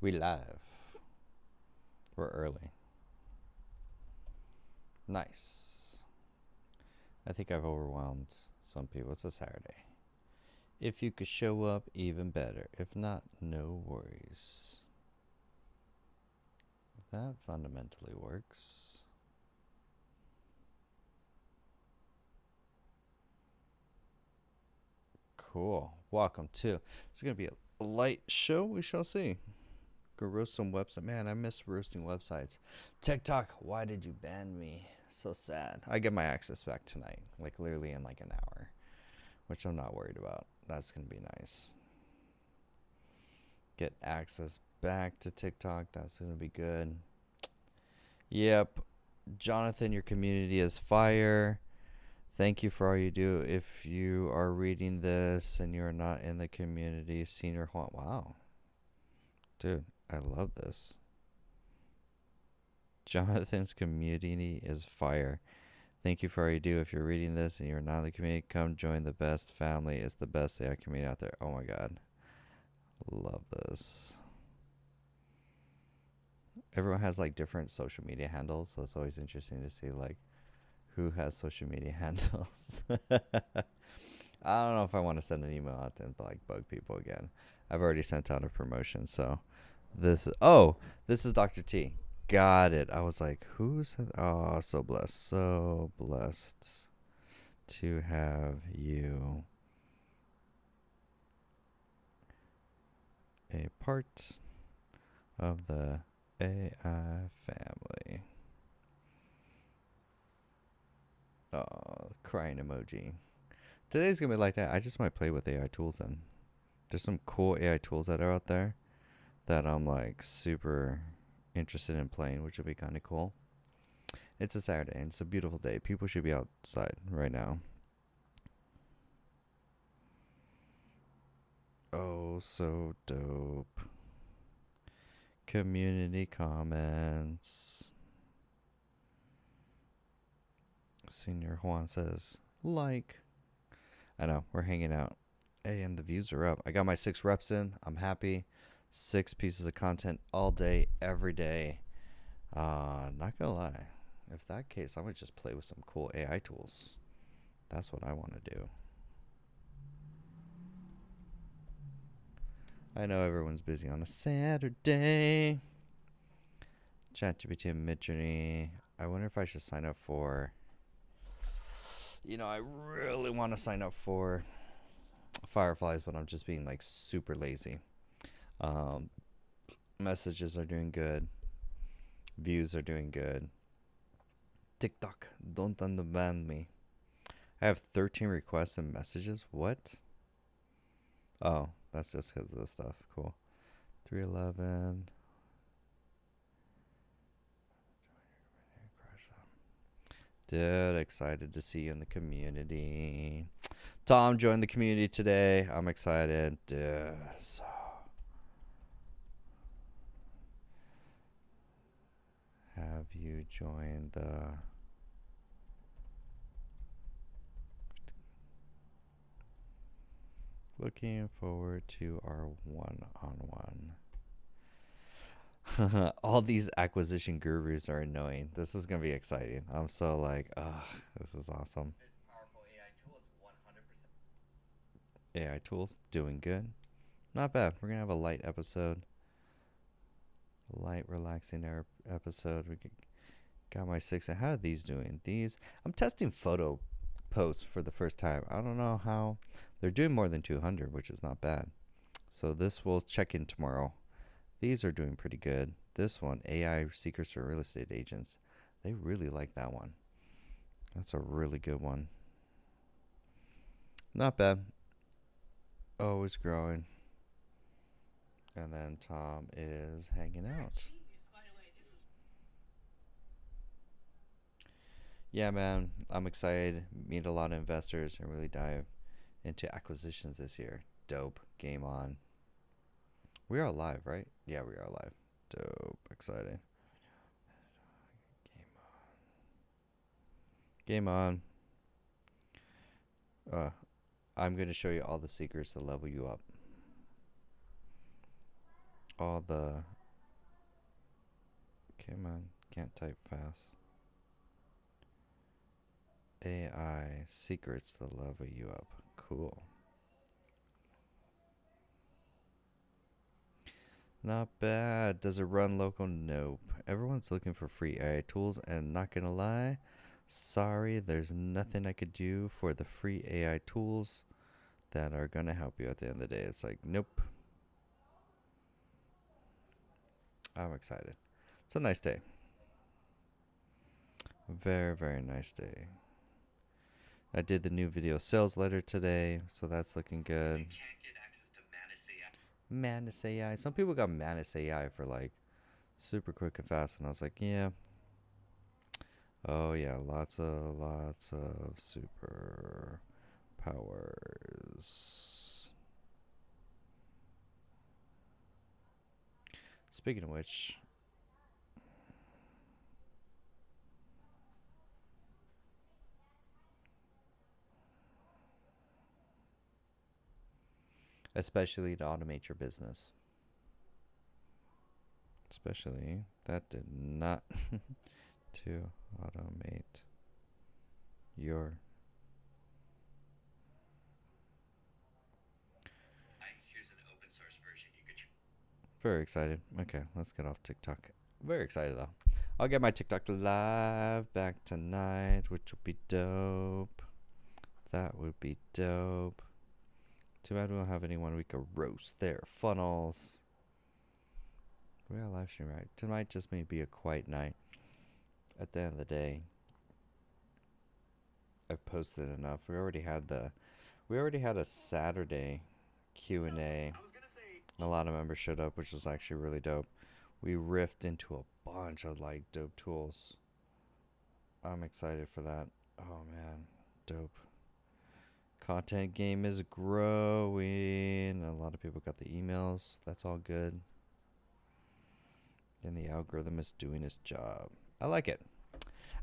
We live. We're early. Nice. I think I've overwhelmed some people. It's a Saturday. If you could show up, even better. If not, no worries. That fundamentally works. Cool. Welcome to. It's going to be a light show. We shall see. Go roast some website. Man, I miss roasting websites. TikTok, why did you ban me? So sad. I get my access back tonight, like literally in like an hour, which I'm not worried about. That's gonna be nice. Get access back to TikTok. That's gonna be good. Yep. Jonathan, your community is fire. Thank you for all you do. If you are reading this and you're not in the community, Senior Juan. Wow. Dude, I love this. Jonathan's community is fire. Thank you for all you do. If you're reading this and you're not in the community, come join the best family. It's the best AI community out there. Oh my god. Love this. Everyone has like different social media handles, so it's always interesting to see like who has social media handles. I don't know if I want to send an email out and like bug people again. I've already sent out a promotion, so this is Dr. T. Got it. I was like, who's oh, so blessed. So blessed to have you a part of the AI family. Oh, crying emoji. Today's gonna be like that. I just might play with AI tools then. There's some cool AI tools that are out there that I'm like super interested in playing, which would be kind of cool. It's a Saturday and it's a beautiful day. People should be outside right now. Oh, so dope. Community comments. Senior Juan says, like. I know, we're hanging out. Hey, and the views are up. I got my 6 reps in. I'm happy. 6 pieces of content all day, every day. Not gonna lie. If that case, I would just play with some cool AI tools. That's what I want to do. I know everyone's busy on a Saturday. ChatGPT and Midjourney. I wonder if I should sign up for. I really want to sign up for Fireflies, but I'm just being like super lazy. Um, Messages are doing good. Views are doing good. TikTok, don't unban me. I have 13 requests and messages. What? Oh, that's just because of this stuff. Cool. 311. Dude, excited to see you in the community. Tom joined the community today. I'm excited. Dude, so have you joined the. Looking forward to our one-on-one. All these acquisition gurus are annoying. This is gonna be exciting. I'm so like, this is awesome. AI tools doing good. Not bad. We're gonna have a light episode, light relaxing episode. Got my 6. And how are these doing? These I'm testing photo posts for the first time. I don't know how they're doing more than 200, which is not bad. So this will check in tomorrow. These are doing pretty good. This one, AI Secrets for Real Estate Agents, they really like that one. That's a really good one. Not bad. Always growing. And then Tom is hanging out. Yeah, man, I'm excited. Meet a lot of investors and really dive into acquisitions this year. Dope. Game on. We are live, right? Yeah, we are live. Dope. Exciting. Game on. Uh, I'm going to show you all the secrets to level you up. all the, come on, can't type fast. AI secrets to level you up. Cool. Not bad. Does it run local? Nope. Everyone's looking for free AI tools, and not gonna lie, sorry, there's nothing I could do for the free AI tools that are gonna help you at the end of the day. It's like, nope. I'm excited. It's a nice day. Very, very nice day. I did the new video sales letter today, so that's looking good. Manus AI. Some people got Manus AI for like super quick and fast, and I was like, yeah. Oh yeah, lots of super powers. Speaking of which, especially to automate your business. Especially that did not to automate your. Here's an open source version you could. Very excited. Okay, let's get off TikTok. Very excited though. I'll get my TikTok live back tonight, which would be dope. That would be dope. Too bad we don't have anyone we could roast their funnels. We got live stream right. Tonight just may be a quiet night. At the end of the day, I've posted enough. We already had a Saturday Q&A. A lot of members showed up, which was actually really dope. We riffed into a bunch of like dope tools. I'm excited for that. Oh man, dope. Content game is growing. A lot of people got the emails. That's all good. And the algorithm is doing its job. I like it.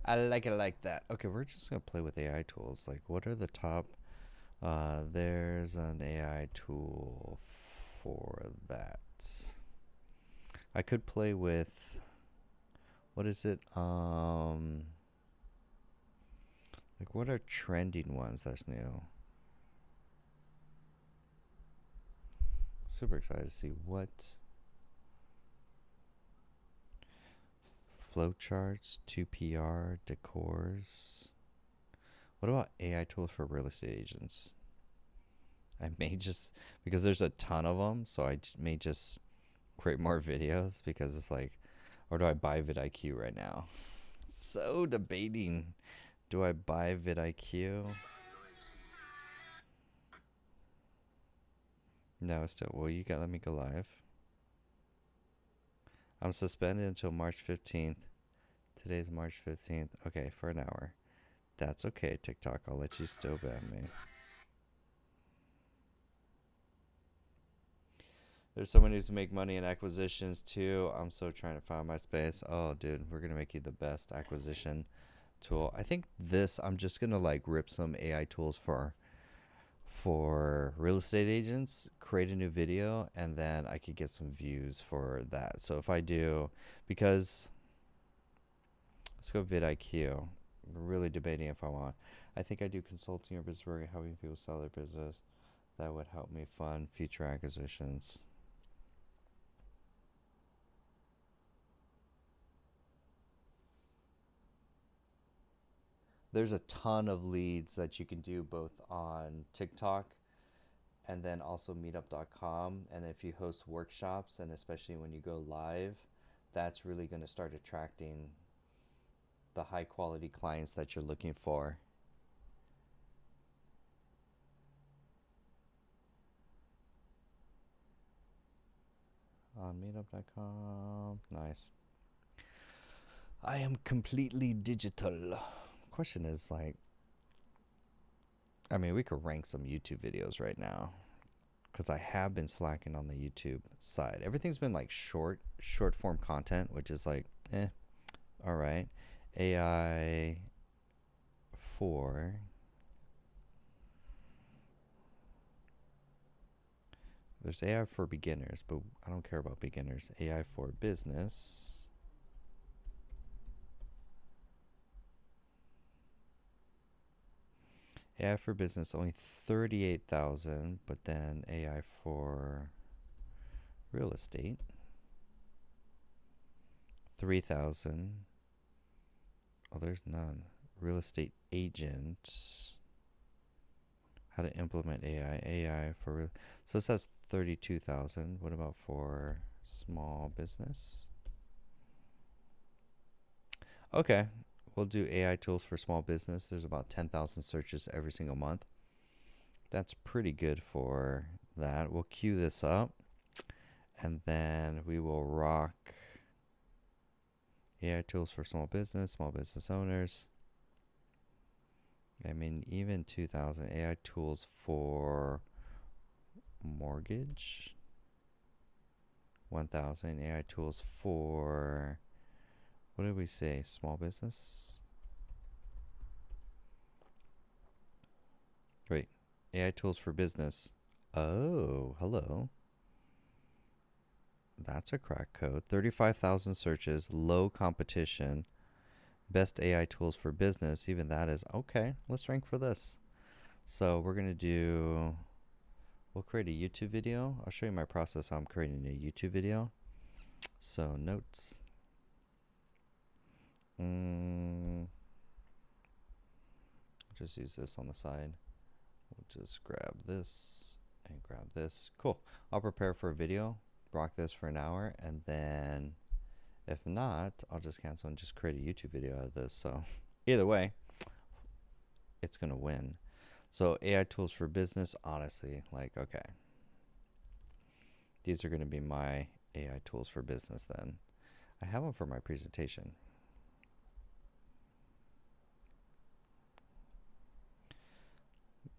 I like it like that. Okay, we're just going to play with AI tools. Like, what are the top? There's an AI tool for that. I could play with, what is it? Like, what are trending ones that's new? Super excited to see what flowcharts, 2PR, decors. What about AI tools for real estate agents? I may just, because there's a ton of them, so I may just create more videos because it's like, or do I buy vidIQ right now? So debating. Do I buy vidIQ? No, still. Well, you got let me go live. I'm suspended until March 15th. Today's March 15th. Okay, for an hour. That's okay, TikTok. I'll let you still ban me. There's someone who's to make money in acquisitions too. I'm so trying to find my space. Oh, dude, we're gonna make you the best acquisition tool. I think this. I'm just gonna like rip some AI tools for real estate agents, create a new video, and then I could get some views for that. So if I do, because let's go vidIQ. I'm really debating if I want. I think I do consulting or business work, helping people sell their business. That would help me fund future acquisitions. There's a ton of leads that you can do both on TikTok and then also meetup.com. And if you host workshops, and especially when you go live, that's really going to start attracting the high quality clients that you're looking for. On meetup.com. Nice. I am completely digital. Question is like, I mean, we could rank some YouTube videos right now because I have been slacking on the YouTube side. Everything's been like short form content, which is like, all right. AI 4 There's AI for beginners, but I don't care about beginners. AI for business. AI for business only 38,000, but then AI for real estate 3,000. Oh, there's none. Real estate agent. How to implement AI. AI for real. So it says 32,000. What about for small business? Okay, we'll do AI tools for small business. There's about 10,000 searches every single month. That's pretty good for that. We'll queue this up, and then we will rock AI tools for small business owners. I mean, even 2,000 AI tools for mortgage. 1,000 AI tools for, what did we say? Small business? Wait, AI tools for business. Oh, hello. That's a crack code. 35,000 searches, low competition. Best AI tools for business. Even that is okay. Let's rank for this. So we're going to do, we'll create a YouTube video. I'll show you my process how I'm creating a YouTube video. So notes. Just use this on the side. We'll just grab this and grab this. Cool. I'll prepare for a video, rock this for an hour, and then if not, I'll just cancel and just create a YouTube video out of this. So either way, it's going to win. So AI tools for business, honestly, like, okay. These are going to be my AI tools for business then. I have them for my presentation.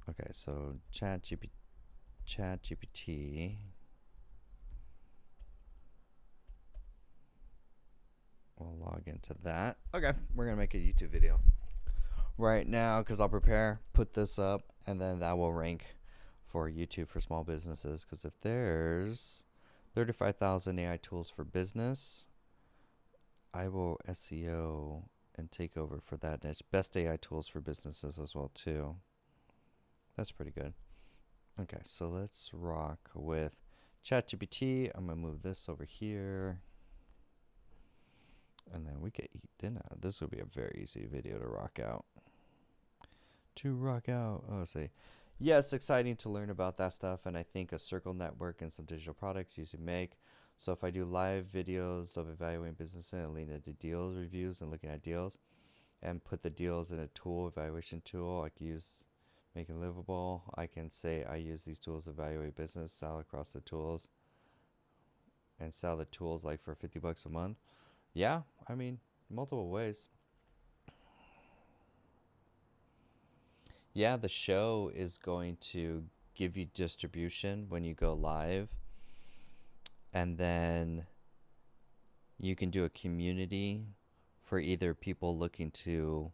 Okay, so ChatGPT. We'll log into that. Okay, we're going to make a YouTube video right now because I'll prepare, put this up, and then that will rank for YouTube for small businesses. Because if there's 35,000 AI tools for business, I will SEO and take over for that niche. Best AI tools for businesses as well too. That's pretty good. Okay, so let's rock with ChatGPT. I'm gonna move this over here, and then we can eat dinner. This will be a very easy video to rock out. Oh, say, yes, exciting to learn about that stuff, and I think a circle network and some digital products using Make. So if I do live videos of evaluating businesses and lean into deals reviews and looking at deals, and put the deals in a tool, evaluation tool, I can use Make It Livable. I can say I use these tools to evaluate business, sell across the tools, and sell the tools like for $50 a month. Yeah, I mean, multiple ways. Yeah, the show is going to give you distribution when you go live, and then you can do a community for either people looking to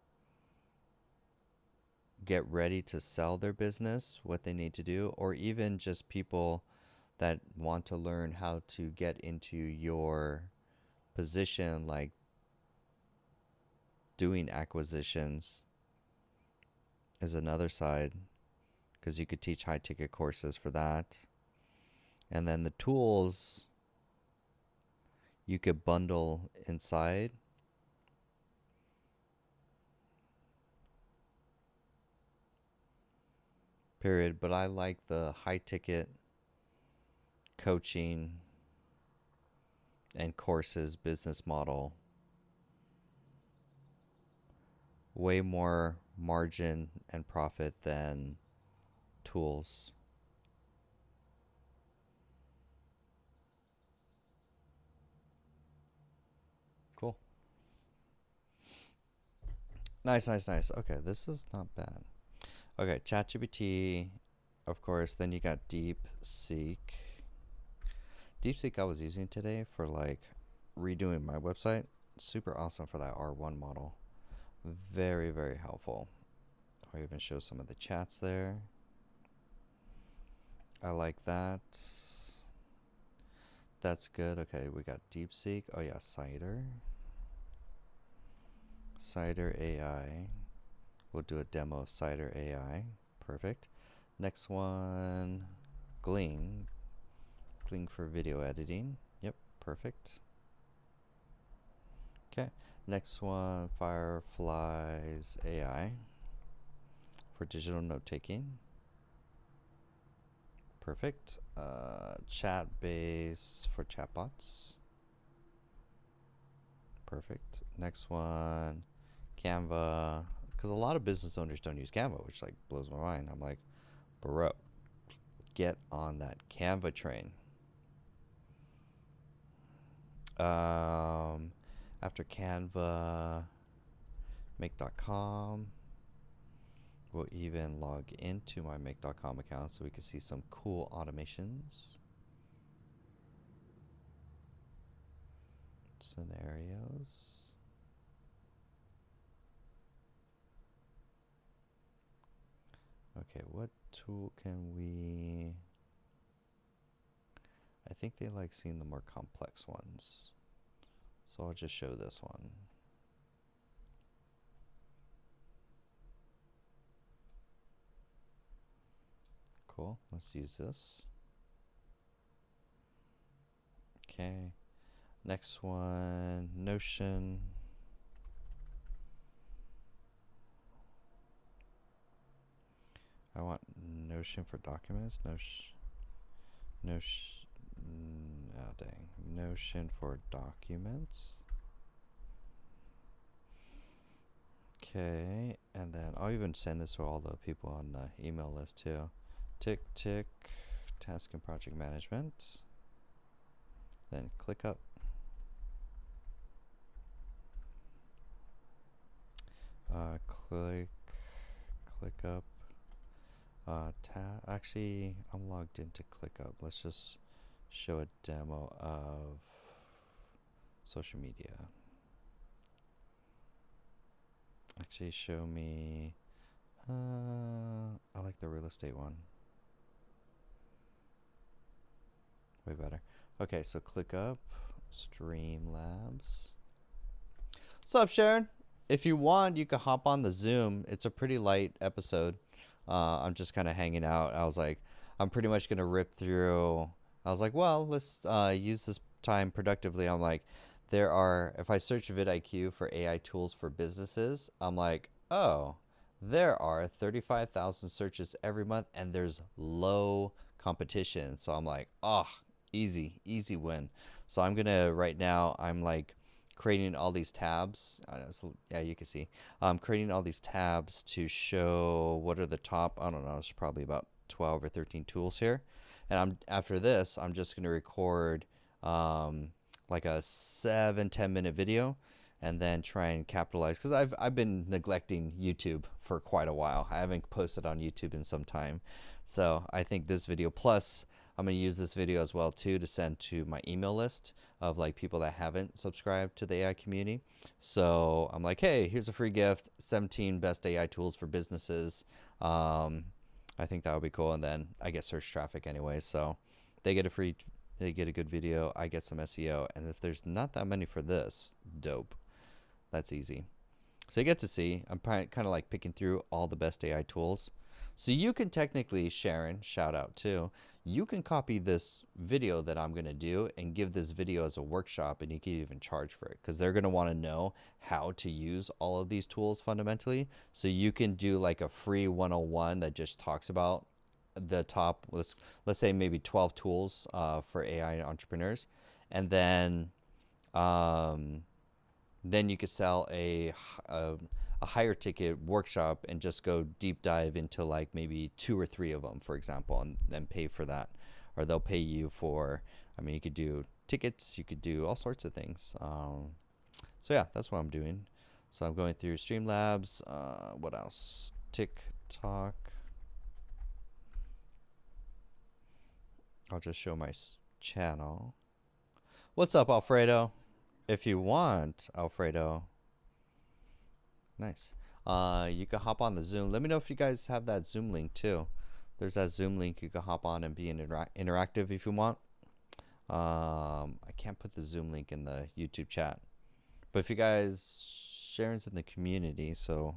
get ready to sell their business, what they need to do, or even just people that want to learn how to get into your position, like doing acquisitions is another side, because you could teach high ticket courses for that. And then the tools you could bundle inside. Period. But I like the high ticket coaching and courses business model. Way more margin and profit than tools. Cool. Nice. Okay, this is not bad. Okay, ChatGPT, of course. Then you got DeepSeek. DeepSeek I was using today for like redoing my website. Super awesome for that R1 model. Very, very helpful. I'll even show some of the chats there. I like that. That's good. Okay, we got DeepSeek. Oh yeah, Cider. Cider AI. We'll do a demo of Cider AI. Perfect. Next one, Gling. Gling for video editing. Yep, perfect. Okay. Next one, Fireflies AI for digital note taking. Perfect. Chatbase for chatbots. Perfect. Next one, Canva, because a lot of business owners don't use Canva, which like blows my mind. I'm like, bro, get on that Canva train. After Canva, make.com. We'll even log into my make.com account so we can see some cool automations. Scenarios. Okay, what tool can we... I think they like seeing the more complex ones. So I'll just show this one. Cool, let's use this. Okay, next one, Notion. I want Notion for documents. Oh dang, Notion for documents. Okay, and then I'll even send this to all the people on the email list too. Tick, task and project management. Then click up. Click up. Actually, I'm logged into ClickUp. Let's just show a demo of social media. Actually, show me. I like the real estate one. Way better. Okay, so ClickUp, Streamlabs. What's up, Sharon? If you want, you can hop on the Zoom. It's a pretty light episode. I'm just kind of hanging out. I was like, I'm pretty much going to rip through. I was like, well, let's use this time productively. I'm like, if I search vidIQ for AI tools for businesses, I'm like, oh, there are 35,000 searches every month and there's low competition. So I'm like, oh, easy win. So I'm going to, right now, I'm like, creating all these tabs. So yeah, you can see I'm creating all these tabs to show what are the top, I don't know, it's probably about 12 or 13 tools here. And after this, I'm just going to record like a 7-10 minute video and then try and capitalize, because I've been neglecting YouTube for quite a while. I haven't posted on YouTube in some time. So I think this video, plus I'm going to use this video as well too to send to my email list of like people that haven't subscribed to the AI community. So I'm like, hey, here's a free gift, 17 best AI tools for businesses. I think that would be cool. And then I get search traffic anyway. So they get they get a good video. I get some SEO. And if there's not that many for this, dope. That's easy. So you get to see, I'm kind of like picking through all the best AI tools. So you can technically, Sharon, shout out too, you can copy this video that I'm going to do and give this video as a workshop, and you can even charge for it because they're going to want to know how to use all of these tools fundamentally. So you can do like a free 101 that just talks about the top, let's say maybe 12 tools for AI entrepreneurs. And then you could sell a higher ticket workshop and just go deep dive into like maybe 2 or 3 of them, for example, and then pay for that. Or they'll pay you for, I mean, you could do tickets, you could do all sorts of things. So yeah, that's what I'm doing. So I'm going through Streamlabs. What else? TikTok. I'll just show my channel. What's up, Alfredo? If you want, Alfredo. Nice. You can hop on the Zoom. Let me know if you guys have that Zoom link too. There's that Zoom link. You can hop on and be interactive if you want. I can't put the Zoom link in the YouTube chat, but if you guys, Sharon's in the community, so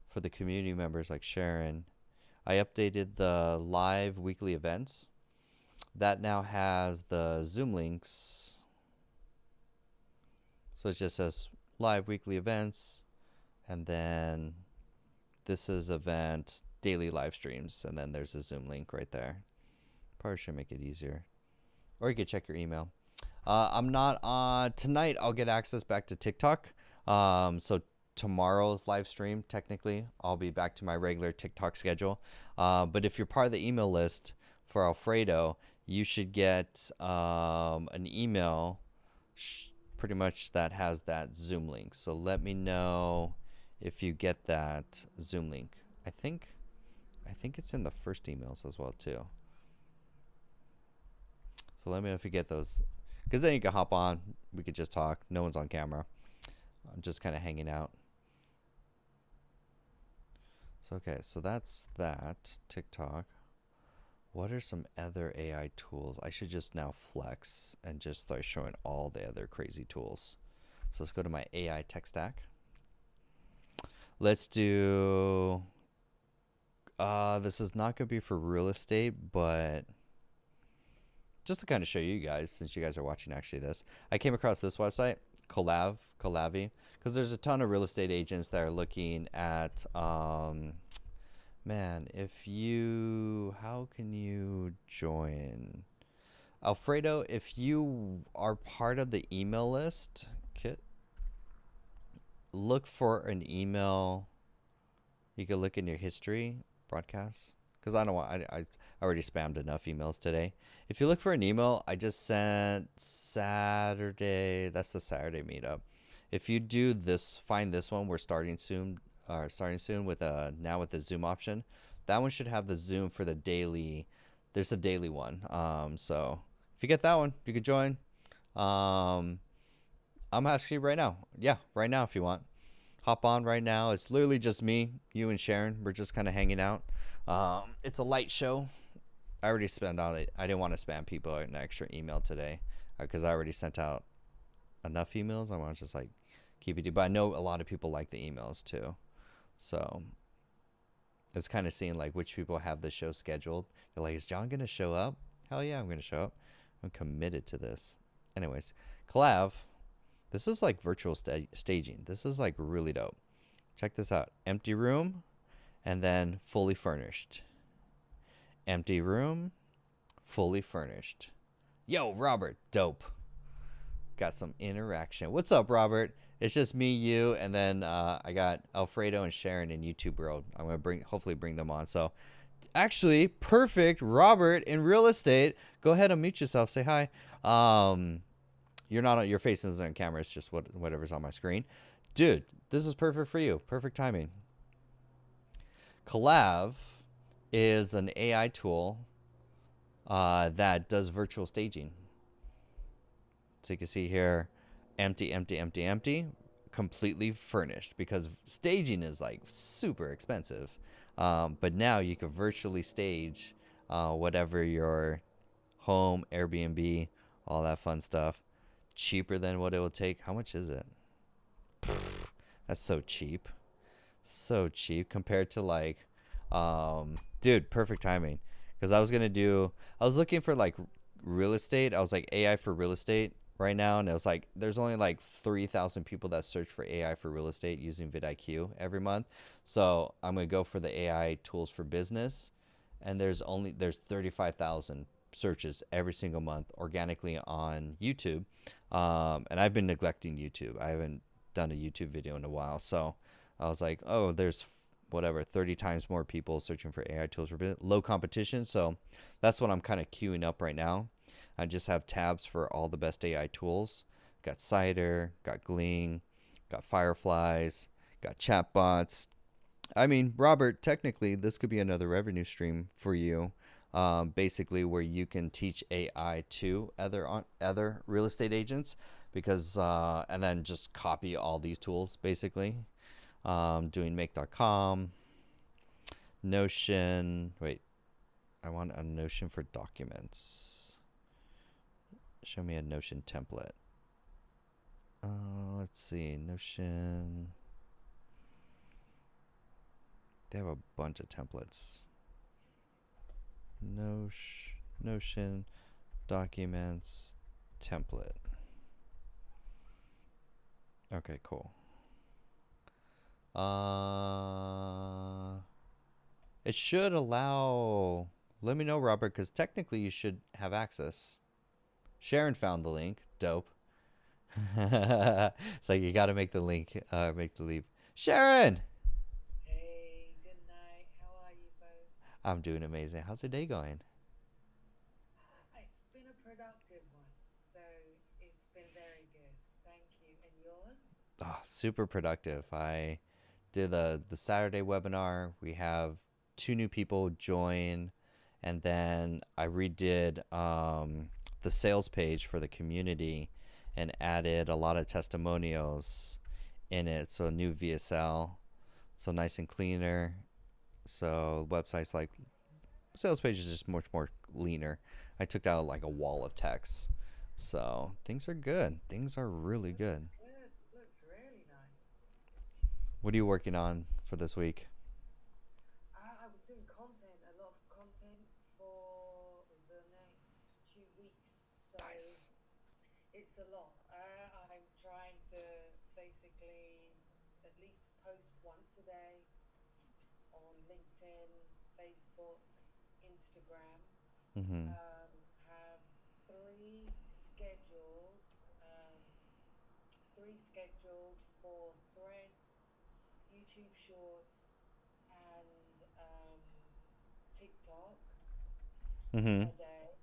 for the community members like Sharon, I updated the live weekly events. That now has the Zoom links. So it just says live weekly events, and then this is event daily live streams, and then there's a Zoom link right there. Probably should make it easier. Or you could check your email. I'm not on tonight. I'll get access back to TikTok. So tomorrow's live stream, technically, I'll be back to my regular TikTok schedule. But if you're part of the email list for Alfredo, you should get an email pretty much that has that Zoom link. So let me know if you get that Zoom link. I think it's in the first emails as well too. So let me know if you get those, because then you can hop on. We could just talk. No one's on camera. I'm just kind of hanging out. So okay, so that's that TikTok. What are some other AI tools? I should just now flex and just start showing all the other crazy tools. So let's go to my AI tech stack. Let's do, this is not going to be for real estate, but just to kind of show you guys, since you guys are watching actually this, I came across this website, Colavi, because there's a ton of real estate agents that are looking at, man, how can you join? Alfredo, if you are part of the email list, look for an email. You can look in your history, broadcasts, because I don't want, I already spammed enough emails today. If you look for an email, I just sent Saturday, that's the Saturday meetup. If you do this, find this one, we're starting soon with now with the Zoom option. That one should have the Zoom for the daily. There's a daily one. So if you get that one, you could join. I'm asking you right now. Yeah, right now if you want. Hop on right now. It's literally just me, you, and Sharon. We're just kind of hanging out. It's a light show. I already spent out it. I didn't want to spam people an extra email today because I already sent out enough emails. I want to just like keep it. But I know a lot of people like the emails too. So it's kind of seeing like which people have the show scheduled. They're like, is John going to show up? Hell yeah, I'm going to show up. I'm committed to this. Anyways, Collab. This is like virtual staging. This is like really dope. Check this out. Empty room and then fully furnished. Empty room, fully furnished. Yo, Robert, dope. Got some interaction. What's up, Robert? It's just me, you, and then I got Alfredo and Sharon in YouTube World. I'm gonna hopefully bring them on. So, actually, perfect. Robert in real estate. Go ahead and mute yourself. Say hi. You're not on, your face isn't on camera. It's just whatever's on my screen. Dude, this is perfect for you. Perfect timing. Collab is an AI tool that does virtual staging. So you can see here, empty, completely furnished, because staging is like super expensive. But now you can virtually stage whatever your home, Airbnb, all that fun stuff. Cheaper than what it will take. How much is it? That's so cheap. So cheap compared to like, dude, perfect timing. Because I was looking for like real estate. I was like AI for real estate right now. And it was like, there's only like 3,000 people that search for AI for real estate using vidIQ every month. So I'm going to go for the AI tools for business. And there's 35,000 searches every single month organically on YouTube. And I've been neglecting YouTube. I haven't done a YouTube video in a while. So I was like, oh, there's 30 times more people searching for AI tools for business. Low competition. So that's what I'm kind of queuing up right now. I just have tabs for all the best AI tools. Got Cider, got Glean, got Fireflies, got chatbots. I mean, Robert, technically this could be another revenue stream for you. Basically where you can teach AI to other real estate agents, because and then just copy all these tools basically. Doing make.com, Notion, I want a Notion for documents. Show me a Notion template. Let's see. Notion. They have a bunch of templates. Notion documents template. Okay, cool. It should allow. Let me know, Robert, because technically you should have access. Sharon found the link. Dope. It's like you got to make the link, make the leap. Sharon, Hey, good night. How are you both? I'm doing amazing. How's your day going? It's been a productive one, so it's been very good. Thank you. And yours? Oh, super productive. I did the Saturday webinar. We have two new people join, and then I redid the sales page for the community and added a lot of testimonials in it. So a new VSL, so nice and cleaner. So websites like sales page is just much more leaner. I took out like a wall of text. So things are good. Things are really Looks good. good. Looks really nice. What are you working on for this week? I was doing content, a lot of content for the next 2 weeks, so Nice. it's a lot. I'm trying to basically at least post once a day on LinkedIn, Facebook, Instagram. Mm-hmm. Have three scheduled, um, three scheduled for Threads, YouTube Shorts, and TikTok Mm-hmm. a day.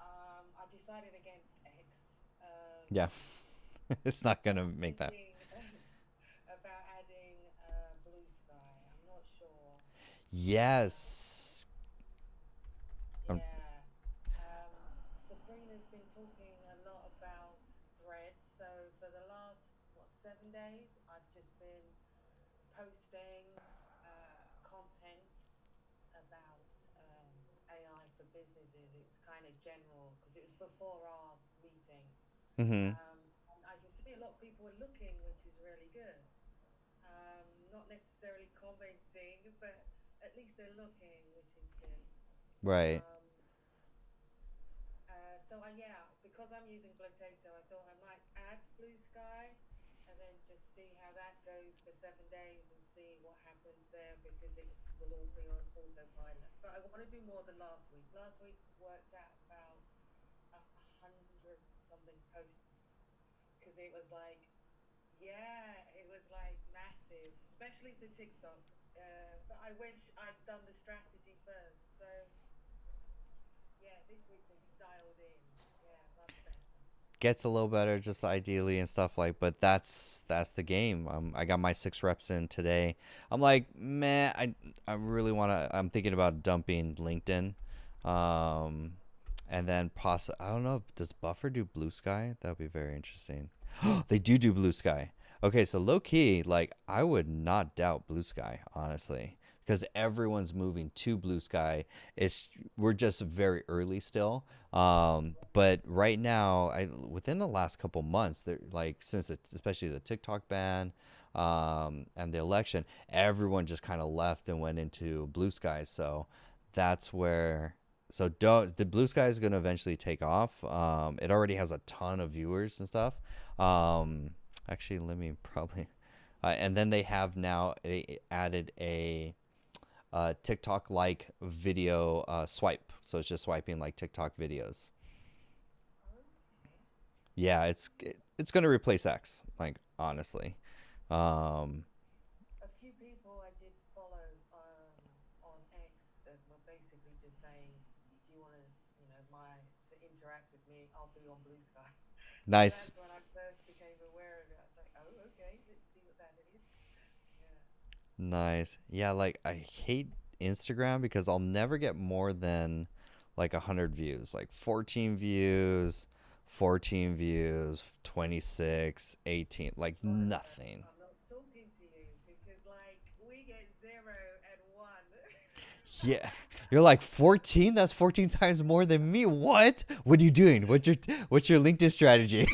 Um, I decided against X. Yeah. It's not gonna I'm make that. thinking about adding Blue Sky. I'm not sure. Um, Yes. Um, Yeah. Um, Sabrina's been talking a lot about Threads. So for the last, what, 7 days, I've just been posting content about AI for businesses. It was kind of general because it was before our meeting. mm-hmm. And I can see a lot of people are looking, which is really good. Not necessarily commenting, but at least they're looking, which is good. Right. Um, yeah, because I'm using Potato, I thought I might add Blue Sky and then just see how that goes for 7 days and see what happens there because it will all be on autopilot. But I want to do more than last week. Last week worked out about 100 something posts because it was like, yeah, it was like massive, especially for TikTok. But I wish I'd done the strategy first. So yeah, this week will be dialed in. Yeah, much better. Gets a little better just ideally and stuff like, but that's the game. I got my 6 reps in today. I'm like, man, I really want to. I'm thinking about dumping LinkedIn, um, and then I don't know. Does Buffer do Blue Sky? That would be very interesting. They do Blue Sky. Okay, so low key, like I would not doubt Blue Sky, honestly, because everyone's moving to Blue Sky. We're just very early still. But right now, I within the last couple months, there like since it's especially the TikTok ban, and the election, everyone just kind of left and went into Blue Sky. So that's where. So the Blue Sky is going to eventually take off. It already has a ton of viewers and stuff. Um, Actually, let me probably. And then they have now added a TikTok like video swipe. So it's just swiping like TikTok videos. Okay. Yeah, it's gonna replace X. Like honestly, um, A few people I did follow on X that were basically just saying, if you want to, to interact with me, I'll be on Blue Sky. So nice, that's when I first became aware of it. I was like, oh, okay, let's see what that is. Yeah. nice. Yeah, like I hate Instagram because I'll never get more than like 100 views. Like 14 views, 14 views, 26, 18. Like Oliver, nothing. I'm not talking to you because, like, we get 0 and 1. Yeah. You're like 14? That's 14 times more than me. What are you doing? What's your LinkedIn strategy?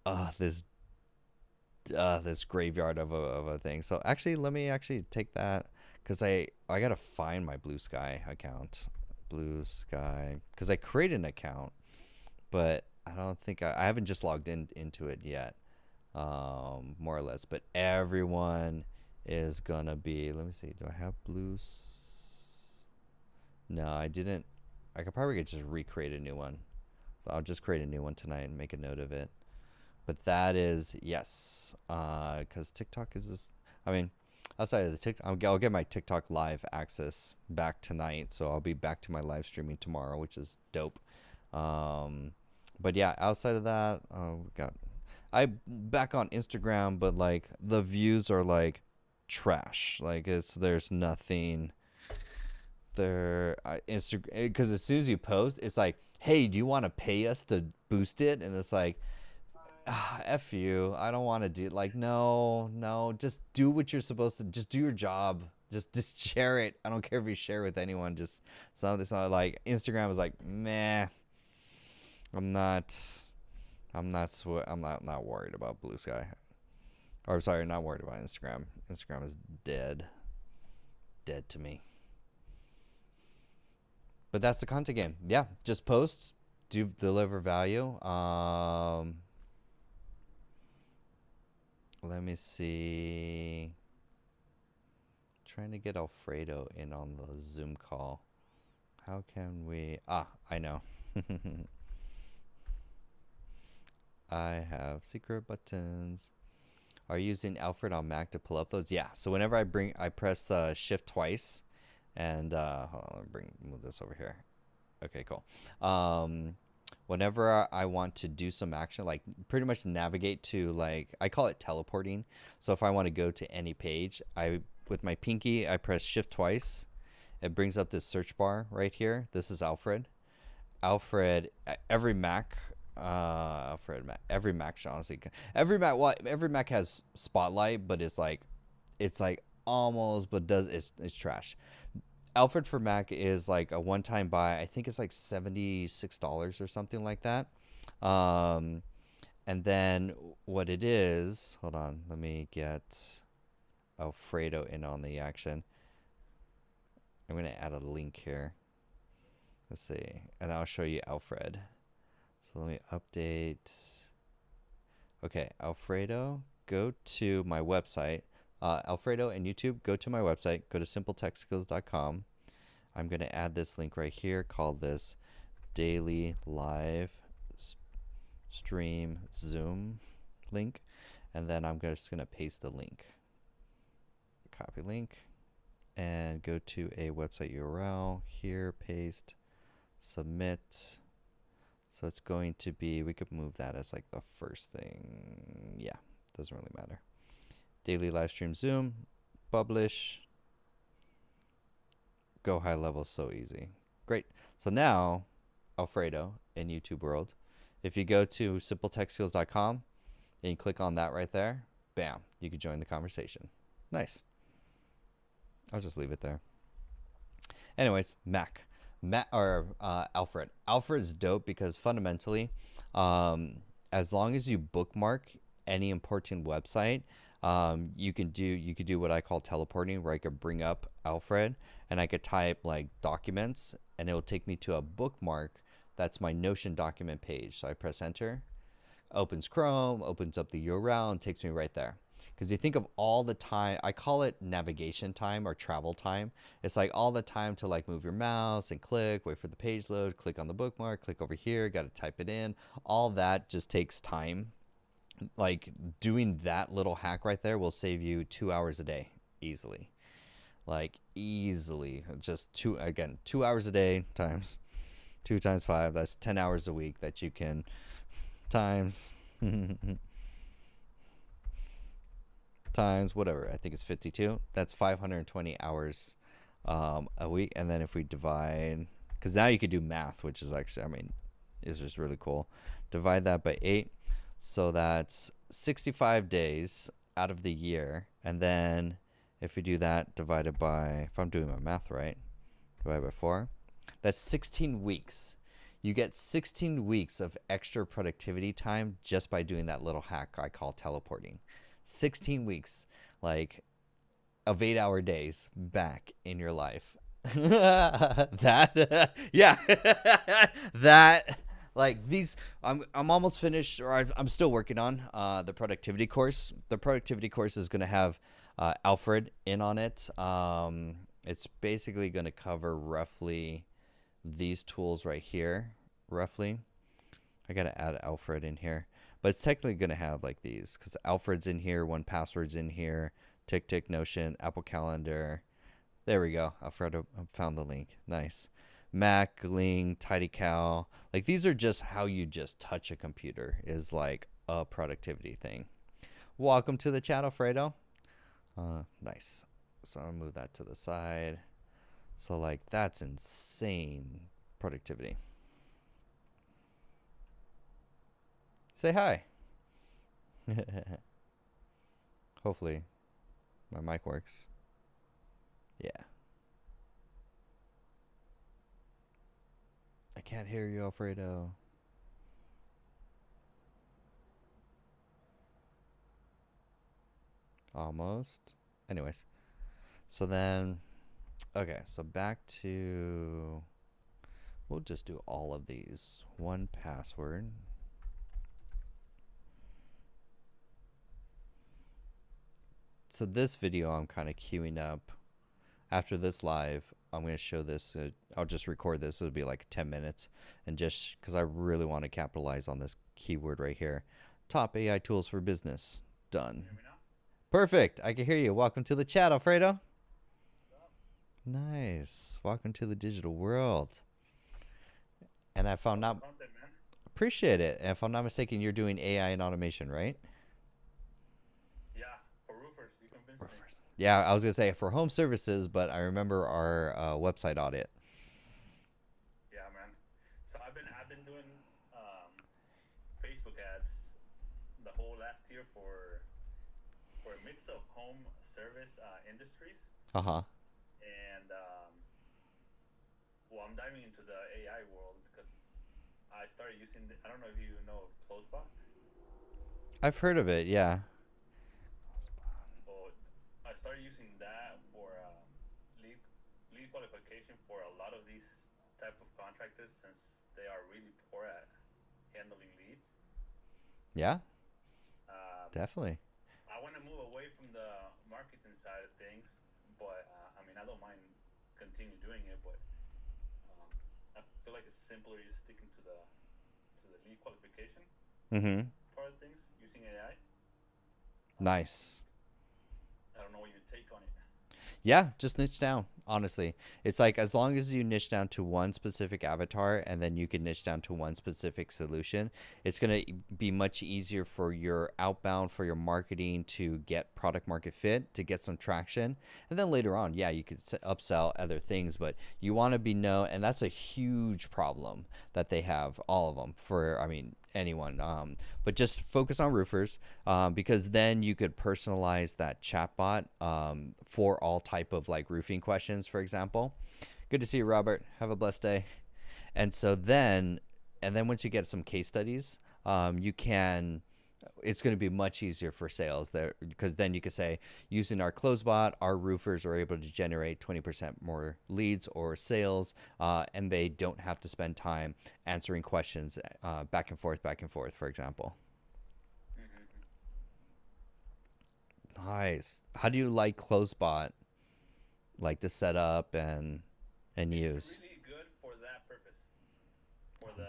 Oh, this graveyard of a thing. So actually, let me actually take that because I gotta find my Blue Sky account. Blue Sky, because I created an account, but I don't think I haven't just logged into it yet. More or less. But everyone is gonna be. Let me see. Do I have No, I didn't. I could probably just recreate a new one. So I'll just create a new one tonight and make a note of it. But that is yes, because TikTok is this. I mean, outside of the TikTok, I'll get my TikTok live access back tonight, so I'll be back to my live streaming tomorrow, which is dope. Um, but yeah, outside of that, we got I back on Instagram, but like the views are like trash. Like there's nothing there. Instagram, because as soon as you post, it's like, hey, do you want to pay us to boost it? And it's like, Right. F you. I don't want to do like no, no. Just do what you're supposed to. Just do your job. Just share it. I don't care if you share with anyone. Just something like Instagram is like meh. I'm not. I'm not worried about Blue Sky. Or sorry, not worried about Instagram. Instagram is dead. Dead to me. But that's the content game. Yeah, just post, do deliver value. Let me see. Trying to get Alfredo in on the Zoom call. How can we? I know. I have secret buttons. Are you using Alfred on Mac to pull up those? Yeah. So whenever I press Shift twice, and hold on, let me move this over here. Okay, cool. Whenever I want to do some action, like pretty much navigate to like I call it teleporting. So if I want to go to any page, I with my pinky I press Shift twice. It brings up this search bar right here. This is Alfred. Alfred. Every Mac. Every Mac should honestly. Every Mac has Spotlight, but it's like almost, but does it's trash. Alfred for Mac is like a one-time buy. I think it's like $76 or something like that. Um, and then what it is, hold on, let me get Alfredo in on the action. I'm gonna add a link here. Let's see, and I'll show you Alfred. So let me update. Okay, Alfredo, go to my website. Alfredo and YouTube, go to my website. Go to simpletechskills.com. I'm going to add this link right here. Call this daily live stream Zoom link. And then I'm just going to paste the link. Copy link. And go to a website URL. Here, paste, submit. So it's going to be, we could move that as like the first thing. Yeah, doesn't really matter. Daily live stream Zoom, publish, go high level, so easy. Great. So now, Alfredo in YouTube world, if you go to simpletechskills.com and you click on that right there, bam, you can join the conversation. Nice. I'll just leave it there. Anyways, Alfred. Alfred's dope because fundamentally, as long as you bookmark any important website, you could do what I call teleporting, where I could bring up Alfred and I could type like documents, and it will take me to a bookmark that's my Notion document page. So I press enter, opens Chrome, opens up the URL, and takes me right there. Because you think of all the time, I call it navigation time or travel time. It's like all the time to like move your mouse and click, wait for the page load, click on the bookmark, click over here, got to type it in. All that just takes time. Like doing that little hack right there will save you 2 hours a day easily. Like easily. Just 2 hours a day times 2 times 5. That's 10 hours a week that you can times times whatever, I think it's 52. That's 520 hours a week. And then if we divide, because now you could do math, which is actually, I mean, is just really cool. Divide that by 8. So that's 65 days out of the year. And then If we do that divided by, if I'm doing my math right, divided by 4, that's 16 weeks. You get 16 weeks of extra productivity time just by doing that little hack I call teleporting. 16 weeks, like, of 8-hour days back in your life. That, yeah, that, like, these, I'm almost finished, or I'm still working on the productivity course. The productivity course is going to have Alfred in on it. It's basically going to cover roughly these tools right here, roughly. I got to add Alfred in here, but it's technically going to have like these because Alfred's in here, 1Password's in here, TickTick, Notion, Apple Calendar. There we go. Alfredo found the link. Nice. Mac, Ling, TidyCal. Like, these are just how you just touch a computer is like a productivity thing. Welcome to the chat, Alfredo. Nice. So I'll move that to the side. So, like, that's insane productivity. Say hi. Hopefully my mic works. Yeah. I can't hear you, Alfredo. Almost. Anyways. So then, okay, so back to, we'll just do all of these. 1Password. So this video I'm kind of queuing up. After this live, I'm going to show this. I'll just record this. It'll be like 10 minutes. And just because I really want to capitalize on this keyword right here. Top AI tools for business. Done. Perfect. I can hear you. Welcome to the chat, Alfredo. Nice. Welcome to the digital world. And if I'm not... Appreciate it. And if I'm not mistaken, you're doing AI and automation, right? Yeah, I was going to say for home services, but I remember our website audit. Yeah, man. So I've been doing Facebook ads the whole last year for a mix of home service industries. Uh-huh. And well, I'm diving into the AI world because I started using I don't know if you know Closebot. I've heard of it, yeah. I started using that for lead qualification for a lot of these type of contractors since they are really poor at handling leads. Yeah, definitely. I want to move away from the marketing side of things, but I mean, I don't mind continue doing it, but I feel like it's simpler just sticking to the lead qualification part of things using AI. Nice. I don't know what your take on it. Yeah, just niche down, honestly. It's like as long as you niche down to one specific avatar and then you can niche down to one specific solution, it's going to be much easier for your outbound, for your marketing to get product market fit, to get some traction. And then later on, yeah, you could upsell other things, but you want to be known. And that's a huge problem that they have, all of them, for, I mean, anyone, but just focus on roofers, because then you could personalize that chatbot for all type of like roofing questions, for example. Good to see you, Robert. Have a blessed day. And so then, once you get some case studies, you can, it's going to be much easier for sales there, because then you could say, using our Closebot, our roofers are able to generate 20% more leads or sales, and they don't have to spend time answering questions back and forth, for example. Nice. How do you like Closebot, like to set up and use? It's really good for that purpose, for the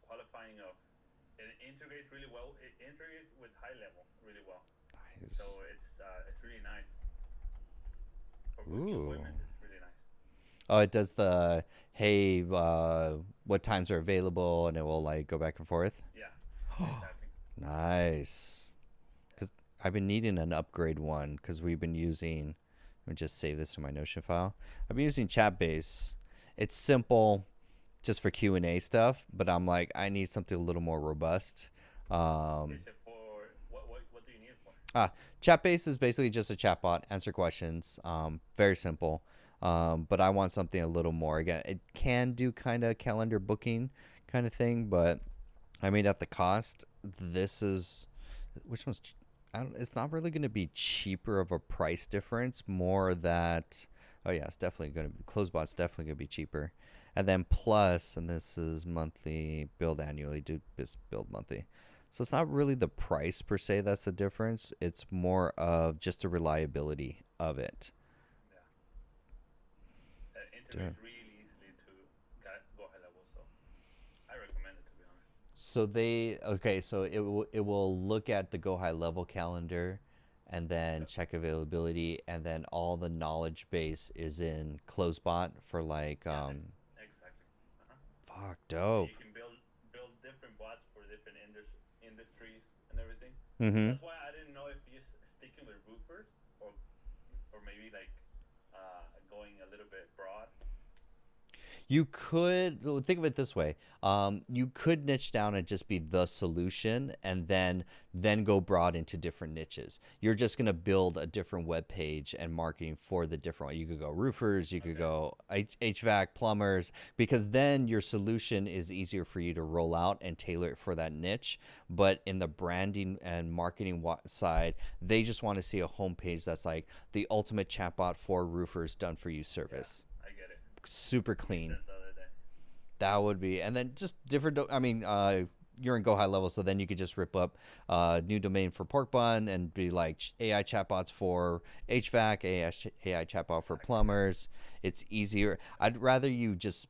qualifying of. It integrates really well. It integrates with high level really well. Nice. So it's really nice. For booking appointments, it's really nice. Oh, it does the, hey, what times are available, and it will like go back and forth? Yeah, exactly. Nice. Because I've been needing an upgrade one, because we've been using, let me just save this to my Notion file. I've been using Chatbase. It's simple, just for Q&A stuff, but I'm like, I need something a little more robust. Is it for, what do you need it for? Chat base is basically just a chatbot, answer questions. Very simple. But I want something a little more. Again, it can do kind of calendar booking kind of thing, but I mean, at the cost, this is which one's. I don't, it's not really going to be cheaper of a price difference. More that, oh yeah, it's definitely going to be Closebot's definitely going to be cheaper, and then plus, and this is monthly, billed annually, do this build monthly. So it's not really the price per se that's the difference. It's more of just the reliability of it. Yeah. Yeah. Integrates really easily to go high level, so I recommend it to be honest. So they okay. So it will look at the Go High Level calendar, and then Yep. check availability, and then all the knowledge base is in Closebot for like Yeah, exactly. Uh-huh. fuck So dope. you can build different bots for different industries and everything. Mm-hmm. That's why I didn't know if you're sticking with roofers or maybe like going a little bit broad. You could well, think of it this way. You could niche down and just be the solution, and then go broad into different niches. You're just gonna build a different web page and marketing for the different one. You could go roofers, you could Okay. go HVAC, plumbers, because then your solution is easier for you to roll out and tailor it for that niche. But in the branding and marketing side, they just want to see a homepage that's like the ultimate chatbot for roofers done for you Yeah, service, I get it. super It made clean. sense the other day. That would be, and then just different. I mean, you're in Go High Level, so then you could just rip up new domain for Pork Bun and be like AI chatbots for HVAC, AI chatbot for Exactly. plumbers. It's easier. I'd rather you just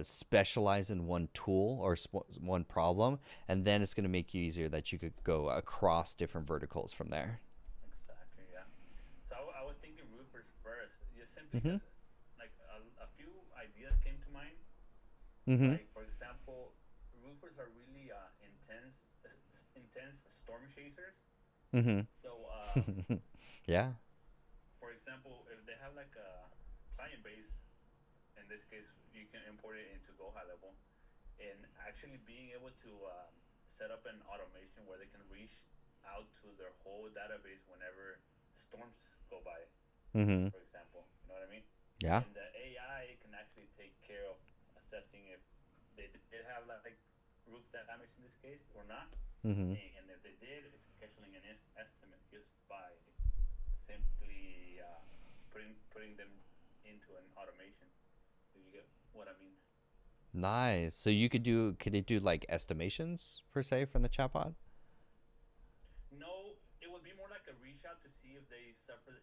specialize in one tool or one problem, and then it's going to make you easier that you could go across different verticals from there. Exactly. Yeah. So I was thinking roofers first, just simply Mm-hmm. because like a few ideas came to mind. Mm-hmm. Like for example, roofers are really intense storm chasers. Mm-hmm. So Yeah. for example, if they have like a client base, in this case, you can import it into Go High Level, and actually being able to set up an automation where they can reach out to their whole database whenever storms go by, Mm-hmm. for example. You know what I mean? Yeah. And the AI can actually take care of assessing if they did have like roof damage in this case or not, Mm-hmm. and if they did, it's scheduling an estimate just by simply putting them into an automation. Do you get what I mean? Nice. So you could it do like estimations per se from the chatbot? No, it would be more like a reach out to see if they suffer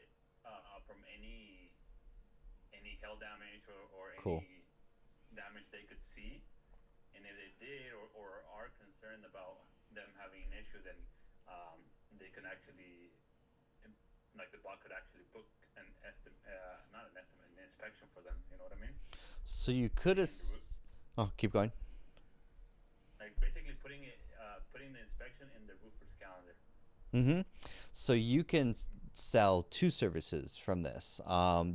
from any hail damage or Cool. any damage they could see, and if they did or are concerned about them having an issue, then they can actually like the bot could actually book an estimate, not an estimate, an inspection for them. You know what I mean? So you could have. In the Oh, keep going. like basically putting the inspection in the roofer's calendar. Mm-hmm. So you can sell two services from this.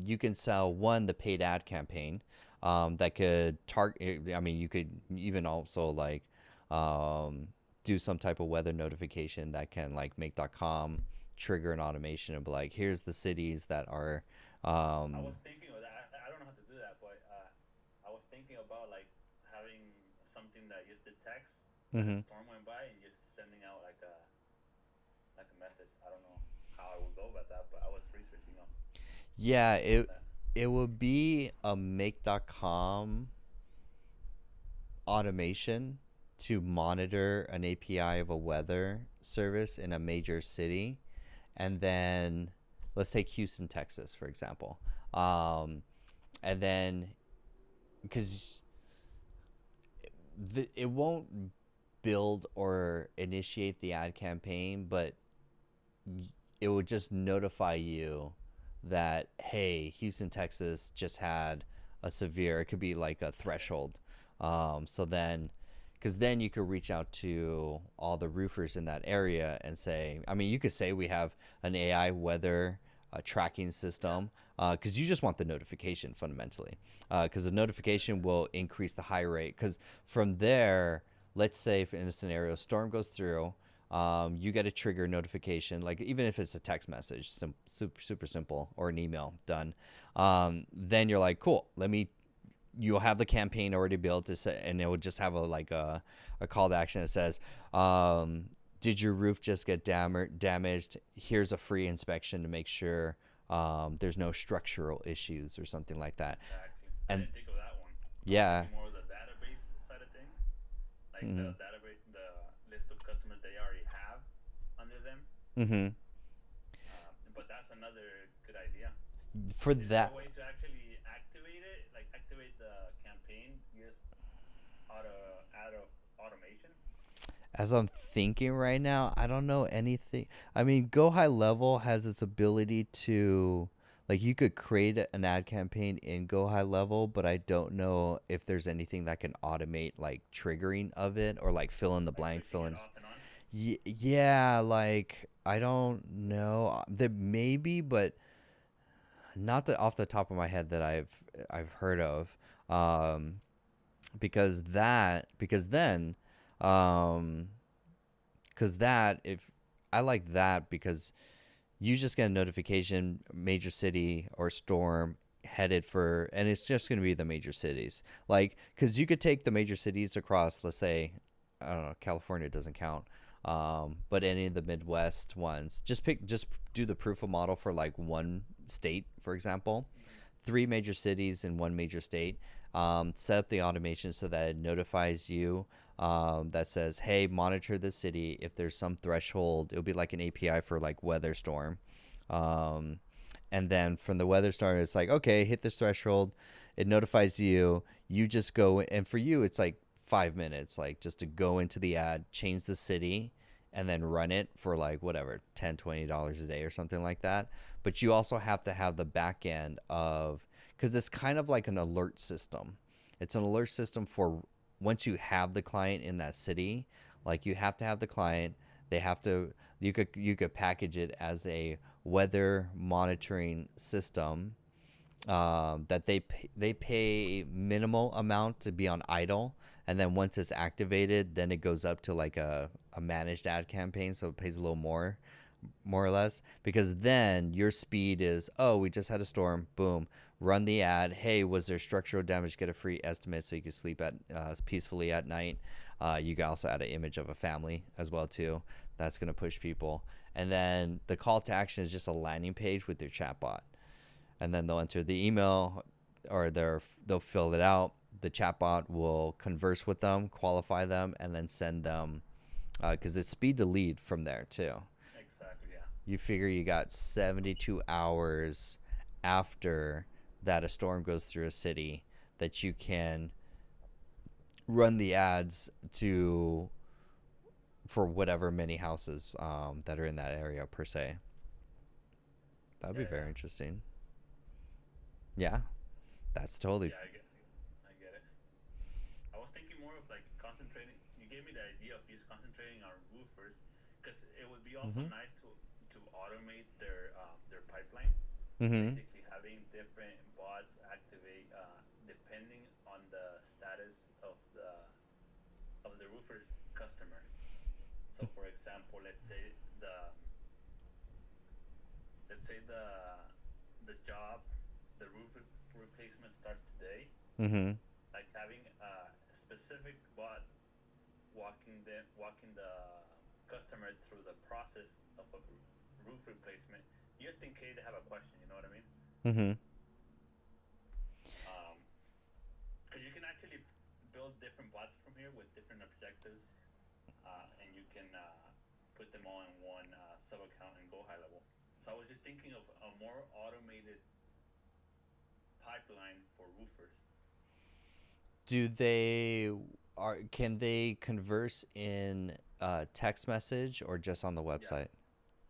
You can sell one, the paid ad campaign, that could target. I mean, you could even also like um, do some type of weather notification that can like make.com trigger an automation and be like, here's the cities that are. I Um, was thinking of that. I don't know how to do that, but I was thinking about like having something that just detects that a mhm. storm went by and just sending out like a message. I don't know how I would go about that, but I was researching Yeah, on it that. it would be a make.com automation to monitor an API of a weather service in a major city. And then let's take Houston, Texas, for example. Um, and then because it won't build or initiate the ad campaign, but it would just notify you that, hey, Houston, Texas just had a severe, it could be like a Okay. threshold. So then, because then you could reach out to all the roofers in that area and say, I mean, you could say we have an AI weather tracking Yeah. system, because you just want the notification fundamentally, because the notification Exactly. will increase the high rate. Because from there, let's say if in a scenario storm goes through, you get a trigger notification, like even if it's a text message, super simple, or an email, done. Then you're like, cool, you'll have the campaign already built to say, and it would just have a call to action that says, did your roof just get damaged? Here's a free inspection to make sure there's no structural issues or something like that. Exactly. I And didn't think of that one. yeah. More of the database side of things, like Mm-hmm. the database, the list of customers they already have under them. Mm-hmm. But that's another good idea. For Is there that, a way to actually activate it, like activate the campaign just out of automation? as I'm thinking right now, I don't know anything. I mean, Go High Level has its ability to, like, you could create an ad campaign in Go High Level, but I don't know if there's anything that can automate like triggering of it, or like fill in the Like blank, switching fill it in. off and on? Yeah, like I don't know. There maybe, but not off the top of my head that I've heard of. Because then, um, because that if I like that because you just get a notification, major city or storm headed for, and it's just going to be the major cities. Like, because you could take the major cities across, let's say, I don't know, California doesn't count, but any of the Midwest ones, just do the proof of model for like one state, for example, three major cities in one major state. Set up the automation so that it notifies you, that says, hey, monitor the city. If there's some threshold, it'll be like an API for like WeatherStorm. Um, and then from the WeatherStorm, it's like, okay, hit this threshold. It notifies you. You just go, and for you, it's like 5 minutes, like just to go into the ad, change the city, and then run it for like whatever, $10-$20 a day or something like that. But you also have to have the back end of, because it's kind of like an alert system. It's an alert system for once you have the client in that city, like you have to have the client. They have to, you could package it as a weather monitoring system, that they pay minimal amount to be on idle, and then once it's activated, then it goes up to like a managed ad campaign, so it pays a little more or less, because then your speed is, oh, we just had a storm, boom, run the ad, hey, was there structural damage, get a free estimate so you can sleep at peacefully at night. You can also add an image of a family as well too. That's going to push people. And then the call to action is just a landing page with your chatbot, and then they'll enter the email, or they'll fill it out. The chatbot will converse with them, qualify them, and then send them, because it's speed to lead from there too. Exactly. Yeah. You figure you got 72 hours after that a storm goes through a city that you can run the ads for whatever many houses that are in that area per se. That'd be very interesting. Yeah, that's totally. Yeah, I get it. I was thinking more of like concentrating. You gave me the idea of just concentrating on roofers, because it would be also Mm-hmm. nice to automate their pipeline. Mm-hmm. Basically, having different bots activate depending on the status of the roofer's customer. So, for example, let's say the job, the roof replacement starts today. Mm-hmm. Like having a specific bot walking the customer through the process of a roof replacement, just in case they have a question. You know what I mean? Mm-hmm. Because you can actually build different bots from here with different objectives, and you can put them all in one sub account and go high level. So I was just thinking of a more automated pipeline for roofers. Can they converse in text message or just on the website?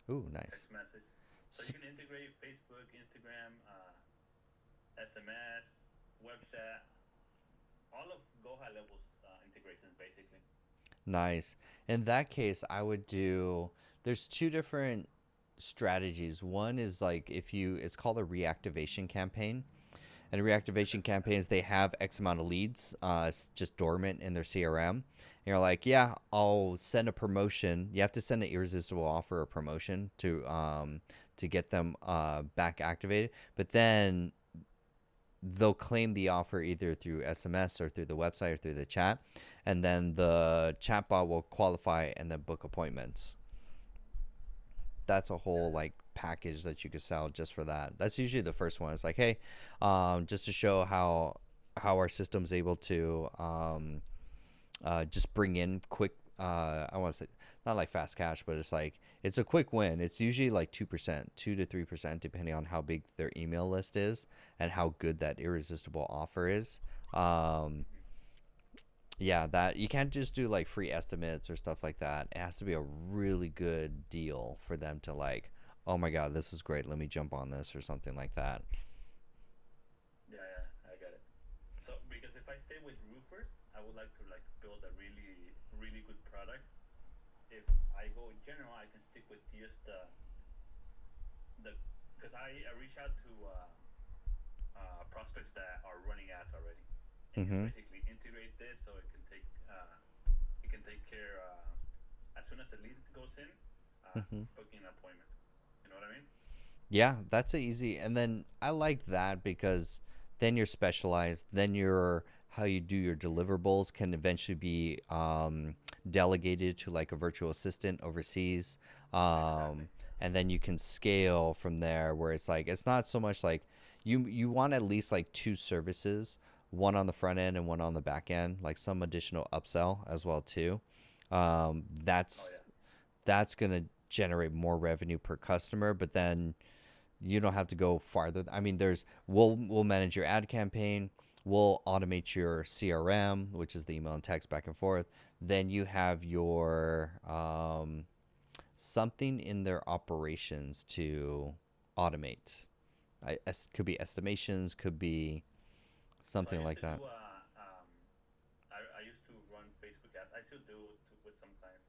Ooh, nice. Text message. So you can integrate Facebook, Instagram, SMS, web chat, all of Go High Level's integrations basically. Nice. In that case, there's two different strategies. One is like it's called a reactivation campaign. and reactivation campaigns, they have X amount of leads, just dormant in their CRM. And you're like, yeah, I'll send a promotion. You have to send an irresistible offer or promotion to get them back activated. But then they'll claim the offer either through SMS or through the website or through the chat, and then the chatbot will qualify and then book appointments. That's a whole like package that you could sell just for that. That's usually the first one. It's like, hey, just to show how our system's able to just bring in quick. I want to say not like fast cash, but it's like it's a quick win. It's usually like 2%, 2 to 3%, depending on how big their email list is and how good that irresistible offer is. Yeah, that you can't just do like free estimates or stuff like that. It has to be a really good deal for them to like, oh my god, this is great, let me jump on this or something like that. Yeah, I get it. So because if I stay with roofers, I would like to like build a really really good product. If I go in general, I can stick with just the because I reach out to prospects that are running ads already. And Mm-hmm. just basically integrate this so it can take care as soon as the lead goes in, Mm-hmm. booking an appointment. You know what I mean? Yeah, that's easy. And then I like that because then you're specialized. Then your how you do your deliverables can eventually be delegated to like a virtual assistant overseas. Exactly. And then you can scale from there where it's like it's not so much like you want at least like two services, one on the front end and one on the back end, like some additional upsell as well too. Um, Oh that's yeah. that's gonna generate more revenue per customer, but then you don't have to go farther. I mean, we'll manage your ad campaign, we'll automate your CRM, which is the email and text back and forth. Then you have your something in their operations to automate. Could be estimations, could be So I something used like to that. do I used to run Facebook ads. I still do with some clients,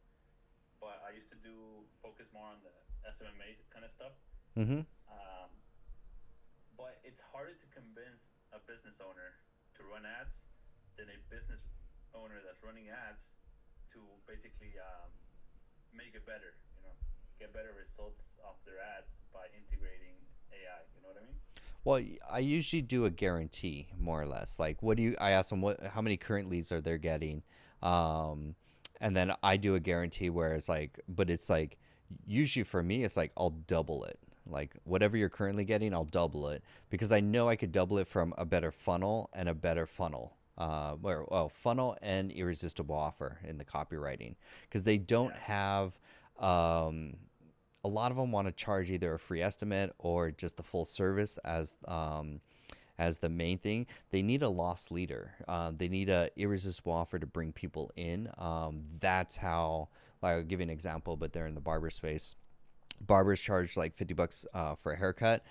but I used to do focus more on the SMMA kind of stuff. Mm-hmm. Um, but it's harder to convince a business owner to run ads than a business owner that's running ads to basically make it better. You know, get better results off their ads by integrating AI. You know what I mean? Well, I usually do a guarantee, more or less. Like, I ask them how many current leads are they getting, um, and then I do a guarantee where it's like, but it's like, usually for me, it's like I'll double it. Like whatever you're currently getting, I'll double it because I know I could double it from a better funnel and a better funnel. Funnel and irresistible offer in the copywriting because they don't Yeah. have um, a lot of them want to charge either a free estimate or just the full service as the main thing. They need a lost leader. They need a irresistible offer to bring people in. That's how. Like, I'll give you an example, but they're in the barber space. Barbers charge like $50 for a haircut.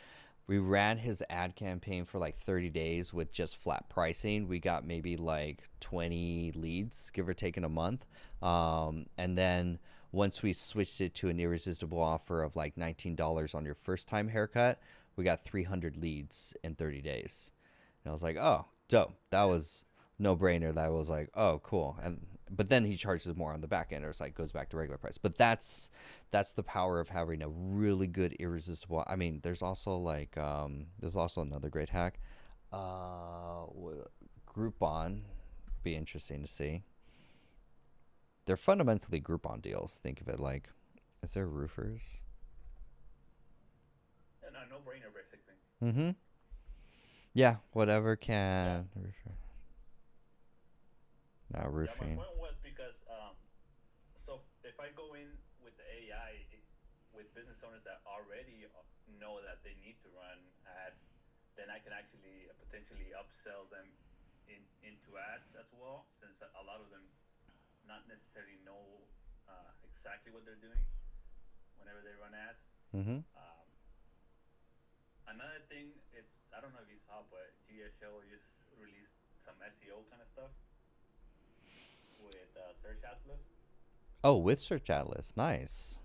We ran his ad campaign for like 30 days with just flat pricing. We got maybe like 20 leads, give or take, in a month. And then once we switched it to an irresistible offer of like $19 on your first time haircut, we got 300 leads in 30 days. And I was like, oh, dope. That was no brainer. That was like, oh, cool. And but then he charges more on the back end, or it's like goes back to regular price. But that's the power of having a really good irresistible. I mean, there's also like there's also another great hack. Groupon, be interesting to see. They're fundamentally Groupon deals. Think of it like, is there roofers? And a no-brainer basically. Mm-hmm. Yeah, whatever Yeah. can. Now Yeah. My roofing. point was because so if I go in with the AI with business owners that already know that they need to run ads, then I can actually potentially upsell them into ads as well, since a lot of them not necessarily know exactly what they're doing whenever they run ads. Mm-hmm. Um, Another thing, it's I don't know if you saw, but GSO just released some SEO kind of stuff with Search Atlas. Oh, with Search Atlas, nice.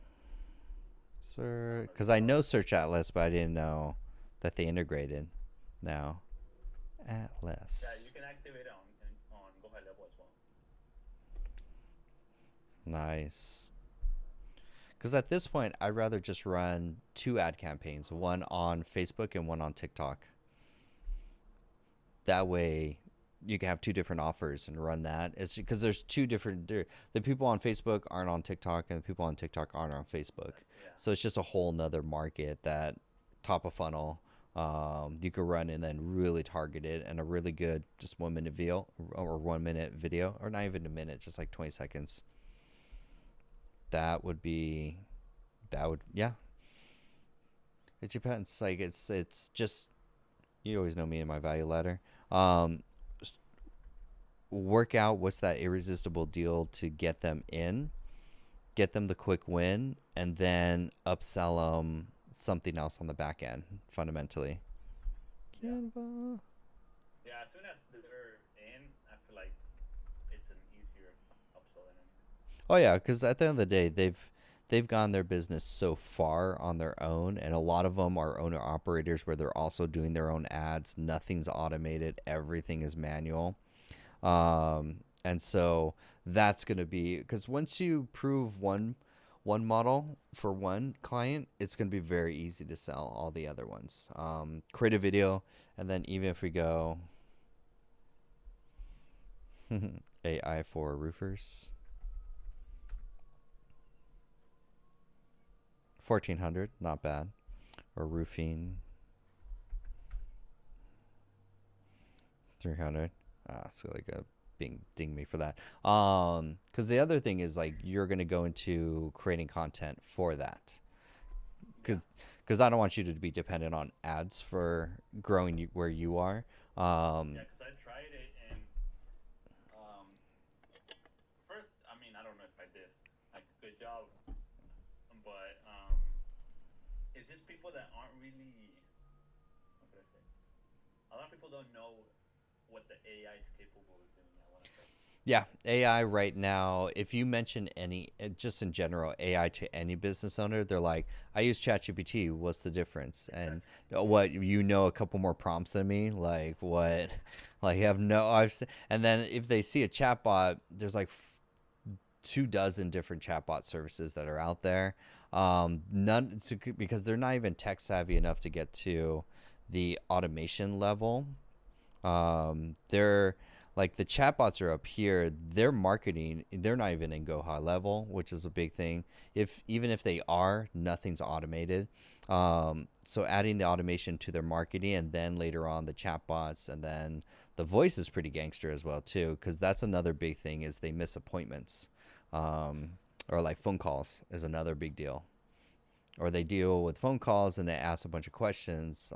I don't Sir, know if because you I saw know it. Search Atlas, but I didn't know that they integrated now. Yeah, you Atlas. can activate it on Go High Level as well. Nice. Because at this point, I'd rather just run 2 ad campaigns, one on Facebook and one on TikTok. That way, you can have 2 different offers and run that. It's because there's 2 different. The people on Facebook aren't on TikTok, and the people on TikTok aren't on Facebook. Yeah. So it's just a whole nother market that top of funnel you could run and then really target it and a really good just 1 minute video or 1 minute video or not even a minute, just like 20 seconds. That would be, yeah. It depends. Like it's just, you always know me and my value ladder. Work out what's that irresistible deal to get them in, get them the quick win, and then upsell them something else on the back end, fundamentally. Yeah. Canva. Yeah, as soon as they're in, I feel like it's an easier upsell than anything. Oh yeah, because at the end of the day, they've gone their business so far on their own, and a lot of them are owner operators where they're also doing their own ads. Nothing's automated; everything is manual. And so that's going to be, because once you prove one model for one client, it's going to be very easy to sell all the other ones. Create a video, and then even if we go AI for roofers, 1,400, not bad. Or roofing, 300. So like a ding me for that. Because the other thing is like you're gonna go into creating content for that. Because I don't want you to be dependent on ads for growing where you are. Yeah, because I tried it and first, I mean, I don't know if I did like a good job, but it's just people that aren't really. What could I say? A lot of people don't know what the AI is capable of doing. I want to say. Yeah, AI right now, if you mention any, just in general, AI to any business owner, they're like, I use ChatGPT. What's the difference? And what, you know, a couple more prompts than me? Like, what? Like, you have no, and then if they see a chatbot, there's like 24 different chatbot services that are out there. None, because they're not even tech savvy enough to get to the automation level. They're like, the chatbots are up here. Their marketing, they're not even in Go High Level, which is a big thing. Even if they are, nothing's automated. So adding the automation to their marketing, and then later on the chatbots, and then the voice is pretty gangster as well too, because that's another big thing is they miss appointments, or like phone calls is another big deal, or they deal with phone calls and they ask a bunch of questions.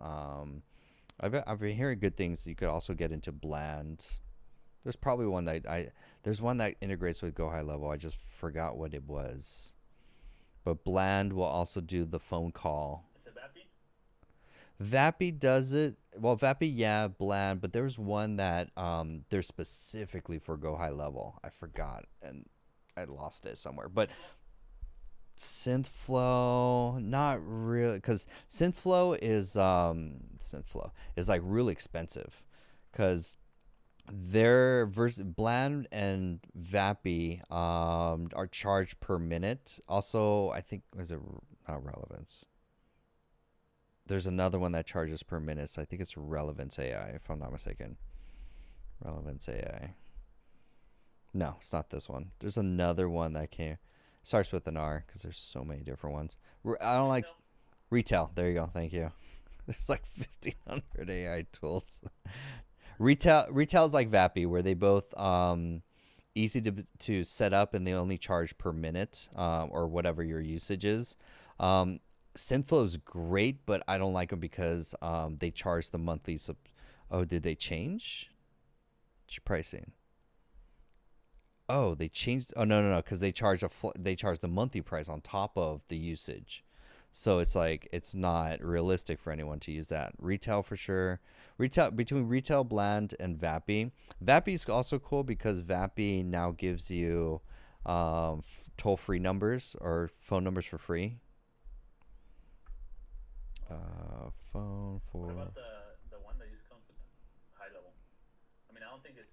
I've been hearing good things. You could also get into Bland. There's probably one that there's one that integrates with Go High Level. I just forgot what it was. But Bland will also do the phone call. Is it Vappy? Vappy does it. Well, Vappy, yeah, Bland, but there's one that they're specifically for Go High Level. I forgot, and I lost it somewhere. But Synthflow, not really, because Synthflow is like really expensive, because their Bland and Vappy are charged per minute. Also, I think, was it not Relevance? There's another one that charges per minute. So I think it's Relevance AI, if I'm not mistaken. Relevance AI. No, it's not this one. There's another one that starts with an R, because there's so many different ones. I don't like Retail. There you go. Thank you. There's like 1,500 AI tools. Retail is like Vappy, where they both easy to set up, and they only charge per minute, or whatever your usage is. Synthflow is great, but I don't like them because they charge the monthly. Oh, did they change pricing? Oh, they changed. Oh, no, because they charge the monthly price on top of the usage. So it's like, it's not realistic for anyone to use that. Retail for sure. Between Retail, Bland, and Vappy. Vappy is also cool because Vappy now gives you toll-free numbers or phone numbers for free. Phone for. What about the one that just comes with High Level? I mean, I don't think it's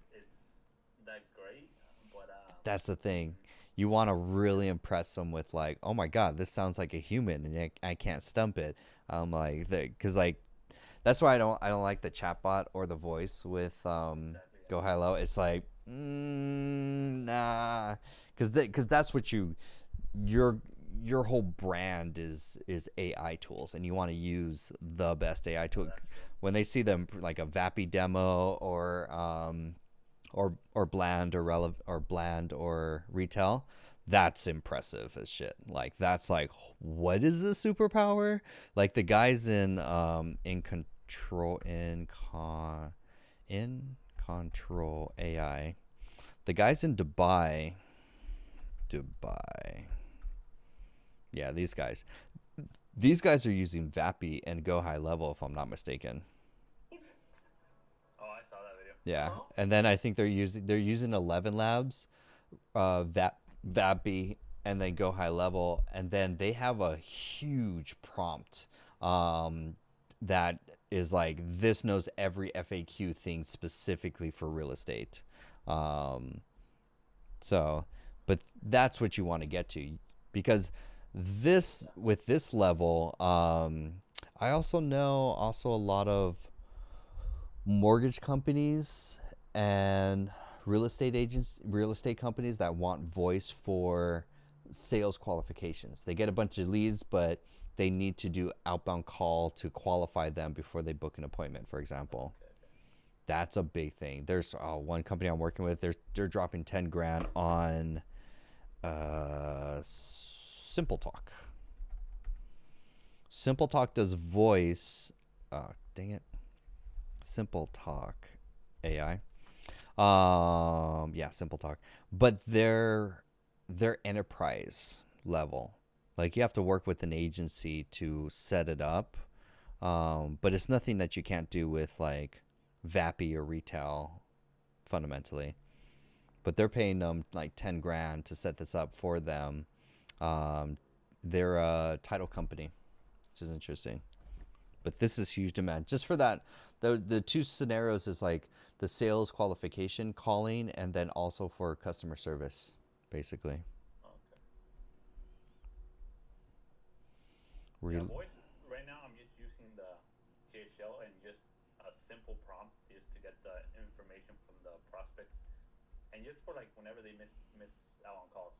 that great, but That's the thing. You want to really impress them with like, oh my god, this sounds like a human, and I can't stump it. I'm like, because like that's why I don't like the chatbot or the voice with exactly. Go High Low. It's like, nah, because that's what your your whole brand is AI tools, and you want to use the best AI Oh, tool. that's true. When they see them like a Vappy demo or bland or bland or retail, that's impressive as shit. Like that's like, what is the superpower? Like the guys in control in control AI, the guys in Dubai, yeah, these guys are using Vappy and Go High Level, if I'm not mistaken. Oh, I saw that video. Yeah, and then I think they're using 11 Labs, Vappy, and then Go High Level, and then they have a huge prompt that is like, this knows every FAQ thing specifically for real estate. Um, so, but that's what you want to get to, because this with this level, I also know a lot of mortgage companies and real estate companies that want voice for sales qualifications. They get a bunch of leads, but they need to do outbound call to qualify them before they book an appointment, for example. Okay, okay. That's a big thing. There's one company I'm working with. They're dropping 10 grand on Simple Talk. Simple Talk does voice. Dang it. Simple Talk AI. Yeah, Simple Talk. But they're enterprise level. Like you have to work with an agency to set it up. But it's nothing that you can't do with like Vappy or retail fundamentally. But they're paying them like 10 grand to set this up for them. They're a title company, which is interesting. But this is huge demand just for that. The two scenarios is like the sales qualification calling, and then also for customer service, basically. Okay. Yeah, Real. voice. Right now, I'm just using the JHL and just a simple prompt just to get the information from the prospects, and just for like whenever they miss out on calls.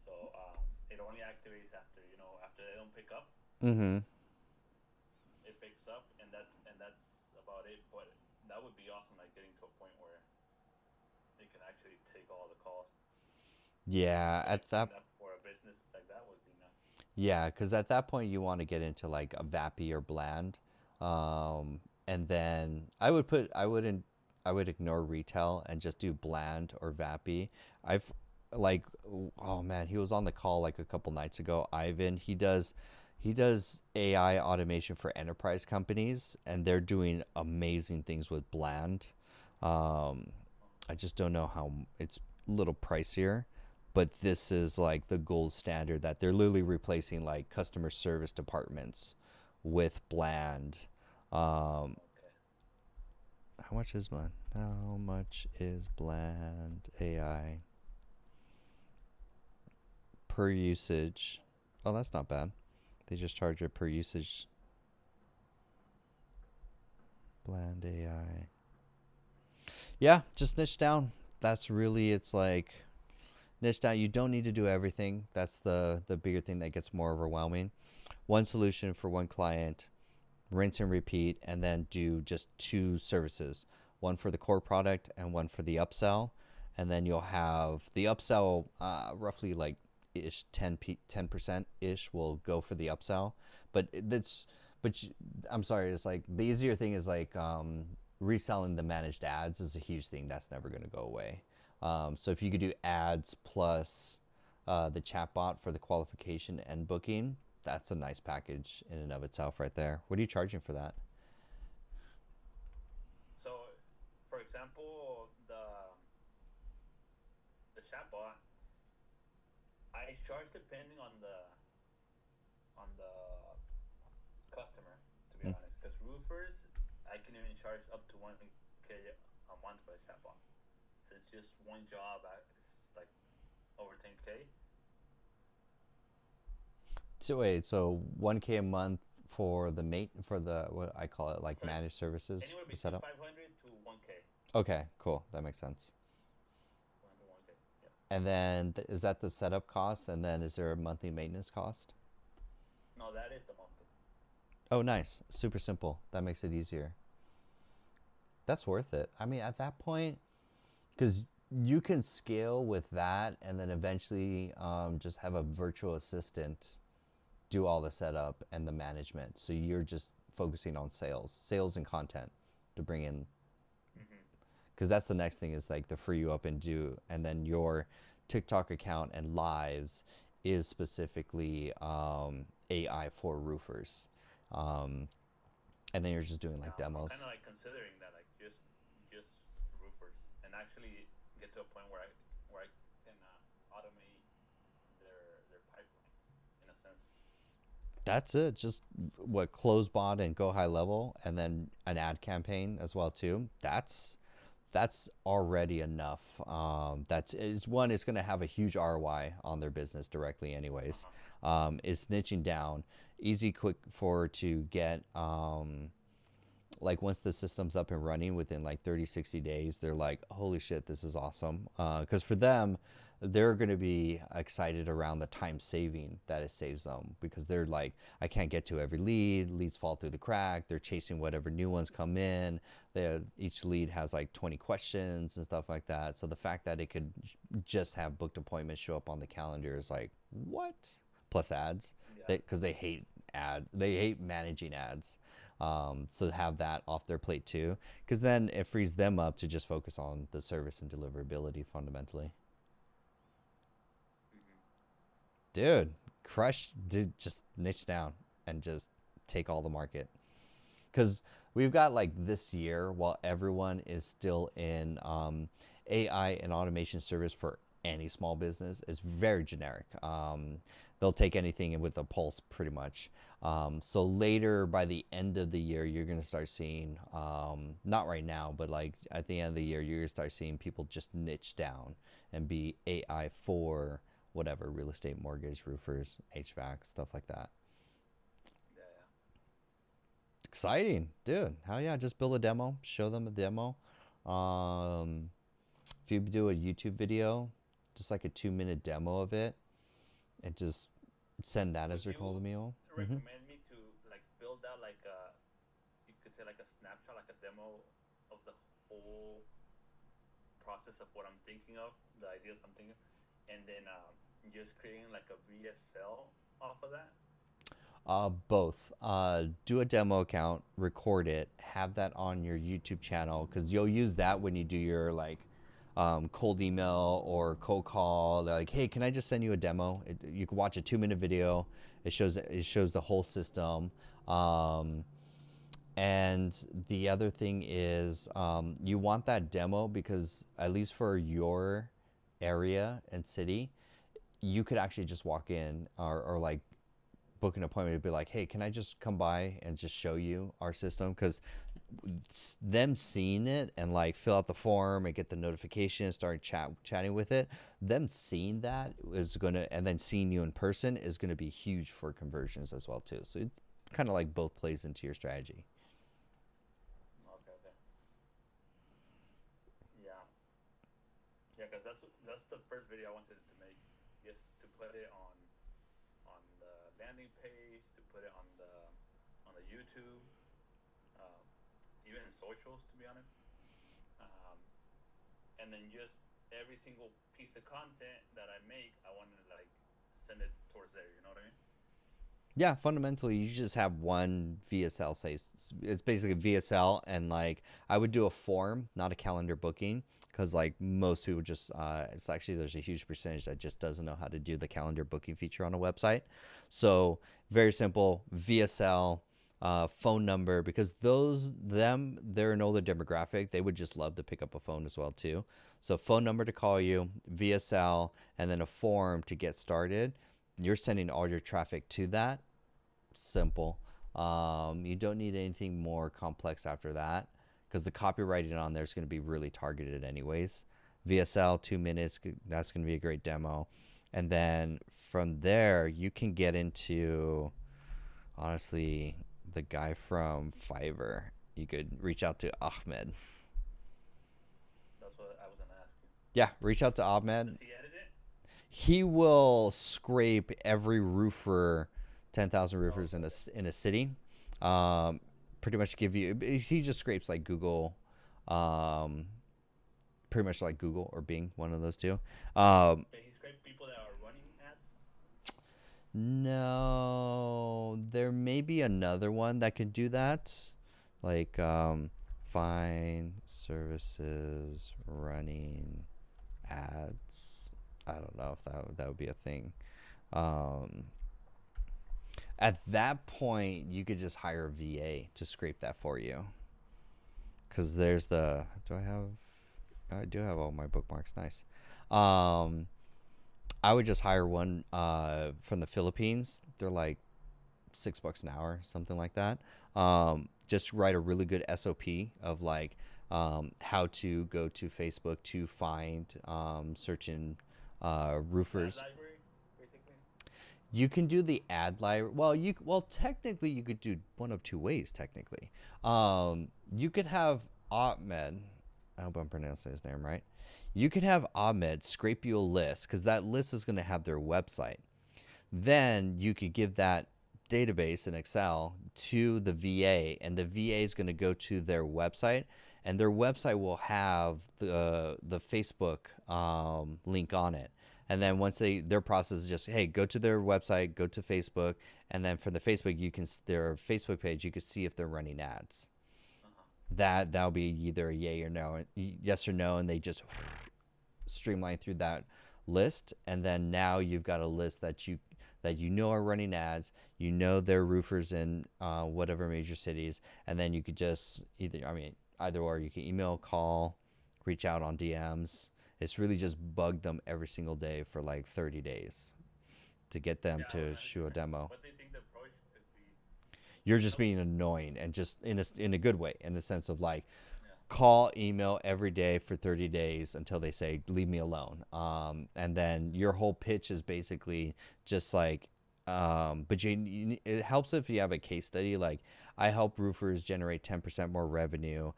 So it only activates after after they don't pick up. Mm-hmm. It picks up, and that's about it. But that would be awesome, like getting to a point where it can actually take all the calls. Yeah, Like at that. that for a business like that would be nice. Yeah, because at that point you want to get into like a Vappy or Bland, and then I would ignore retail and just do Bland or Vappy. I've like, oh man, he was on the call like a couple nights ago. Ivan, he does AI automation for enterprise companies, and they're doing amazing things with Bland. Um, I just don't know how it's a little pricier, but this is like the gold standard that they're literally replacing like customer service departments with Bland. Um, Okay. how much is Bland? How much is Bland AI per usage? Oh, that's not bad. They just charge it per usage. Bland AI. Yeah, just niche down. That's really, it's like niche down. You don't need to do everything. That's the bigger thing that gets more overwhelming. One solution for one client, rinse and repeat, and then do just two services, one for the core product and one for the upsell. And then you'll have the upsell, roughly like ish 10% ish will go for the upsell. But that's, but I'm sorry, it's like the easier thing is like reselling the managed ads is a huge thing that's never going to go away. So if you could do ads plus the chatbot for the qualification and booking, that's a nice package in and of itself right there. What are you charging for that? So, for example, the chatbot, I charge depending on the customer, to be honest. Because roofers, I can even charge up to 1K a month for a chatbot. So it's just one job. It's like over 10K. So wait, so 1K a month for the what I call it, like So it's managed services, anywhere the between setup. 500 to 1K. Okay, cool. That makes sense. 100 to 1K. Yeah. And then is that the setup cost? And then is there a monthly maintenance cost? No, that is the monthly. Oh, nice. Super simple. That makes it easier. That's worth it. I mean, at that point, because you can scale with that and then eventually just have a virtual assistant do all the setup and the management. So you're just focusing on sales and content to bring in, Mm-hmm. because that's the next thing is like to free you up and do, and then your TikTok account and lives is specifically AI for roofers. Um, and then you're just doing like Yeah, I'm kind demos. of like considering that, like just roofers, and actually get to a point where I can automate their pipeline in a sense. That's it. Just what CloseBot and Go High Level, and then an ad campaign as well too. That's already enough. That's it's one. It's going to have a huge ROI on their business directly, anyways. Uh-huh. It's niching down, easy, quick for to get. Like once the system's up and running within like 30, 60 days, they're like, holy shit, this is awesome. Because for them, they're going to be excited around the time saving that it saves them, because they're like, I can't get to every leads fall through the crack. They're chasing whatever new ones come in. Each lead has like 20 questions and stuff like that. So the fact that it could just have booked appointments show up on the calendar is like, what? Plus ads, Yeah. because they hate managing ads. So have that off their plate too, because then it frees them up to just focus on the service and deliverability fundamentally. Mm-hmm. Dude, crush, dude, just niche down and just take all the market. Because we've got like this year, while everyone is still in AI and automation service for any small business, it's very generic. They'll take anything with a pulse pretty much. So later, by the end of the year, you're going to start seeing, not right now, but like at the end of the year, you're going to start seeing people just niche down and be AI for whatever, real estate, mortgage, roofers, HVAC, stuff like that. Yeah, yeah. Exciting, dude. Hell yeah, just build a demo, show them a demo. If you do a YouTube video, just like a 2 minute demo of it, and just send that as Would their call you to meal. recommend me to like build out like a, you could say like a snapshot, like a demo of the whole process of what I'm thinking of, the ideas I'm thinking, and then just creating like a VSL off of that? Both. Do a demo account, record it, have that on your YouTube channel, because you'll use that when you do your like cold email or cold call. They're like, hey, can I just send you a demo? You can watch a 2 minute video. It shows the whole system. And the other thing is, you want that demo because at least for your area and city, you could actually just walk in or like book an appointment to be like, hey, can I just come by and just show you our system? Because them seeing it and like fill out the form and get the notification, start chatting with it, them seeing that is gonna, and then seeing you in person is gonna be huge for conversions as well too. So it's kind of like both plays into your strategy. Okay, okay. Yeah, yeah, because that's the first video I wanted to make, just to put it on the landing page, to put it on the YouTube, um, even in socials, to be honest. Um, and then just every single piece of content that I make, I want to like send it towards there. You know what I mean? Yeah, fundamentally, you just have one VSL. Say it's basically VSL, and like I would do a form, not a calendar booking, because like most people just, it's actually there's a huge percentage that just doesn't know how to do the calendar booking feature on a website. So very simple VSL, phone number, because they're an older demographic. They would just love to pick up a phone as well too. So phone number to call you, VSL, and then a form to get started. You're sending all your traffic to that. Simple. You don't need anything more complex after that because the copywriting on there is going to be really targeted anyways. VSL 2 minutes, that's going to be a great demo. And then from there, you can get into, honestly, the guy from Fiverr. You could reach out to Ahmed. That's what I was gonna ask you. Yeah, reach out to Ahmed. Does he edit it? He will scrape every roofer, 10,000 roofers in a city. Pretty much give you. He just scrapes like Google, pretty much like Google or Bing, one of those two. Did he scrape people that are running ads? No, there may be another one that can do that, like find services running ads. I don't know if that would be a thing. At that point, you could just hire a VA to scrape that for you. Because there's the, I do have all my bookmarks. Nice. I would just hire one from the Philippines. They're like $6 an hour, something like that. Just write a really good SOP of like how to go to Facebook to find certain roofers. Ad library, basically. You can do the ad library. Well, technically, you could do one of two ways. Technically, you could have Ahmed. I hope I'm pronouncing his name right. You could have Ahmed scrape you a list because that list is going to have their website. Then you could give that database in Excel to the VA, and the VA is going to go to their website, and their website will have the Facebook link on it. And then once their process is just, hey, go to their website, go to Facebook, and then from the Facebook, their Facebook page, you can see if they're running ads. That'll be either a yay or no, yes or no, and they just streamline through that list, and then now you've got a list that you know are running ads. You know they're roofers in whatever major cities, and then you could just either or you can email, call, reach out on DMs. It's really just bug them every single day for like 30 days to get them to shoot a demo. What do you think the approach could be? You're just being annoying, and just in a good way, in the sense of like, call, email every day for 30 days until they say, leave me alone. And then your whole pitch is basically just like, but it helps if you have a case study. Like, I help roofers generate 10% more revenue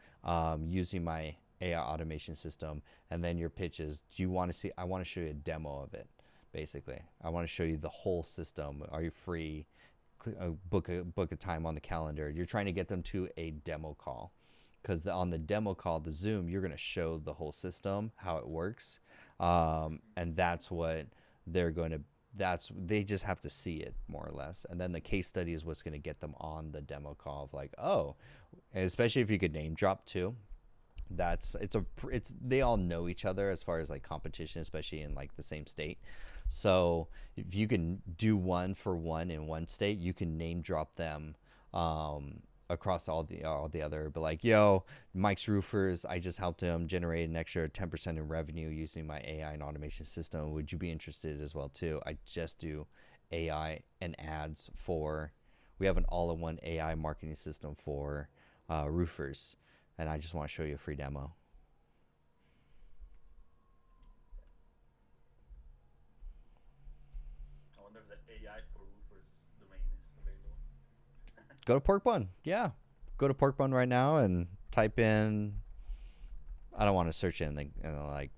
using my AI automation system. And then your pitch is, I want to show you a demo of it. Basically, I want to show you the whole system. Are you free? Book a time on the calendar. You're trying to get them to a demo call, because on the demo call, the Zoom, you're going to show the whole system, how it works, and that's what they're going to. They just have to see it more or less, and then the case study is what's going to get them on the demo call of like, oh, and especially if you could name drop too. They all know each other as far as like competition, especially in like the same state. So if you can do one for one in one state, you can name drop them across all the other. But like, yo, Mike's Roofers, I just helped him generate an extra 10% in revenue using my AI and automation system. Would you be interested as well too? I just do AI and ads we have an all-in-one AI marketing system for roofers, and I just want to show you a free demo. I wonder if the AI for roofers domain is available. Go to Pork Bun. Yeah. Go to Pork Bun right now and type in, I don't want to search in like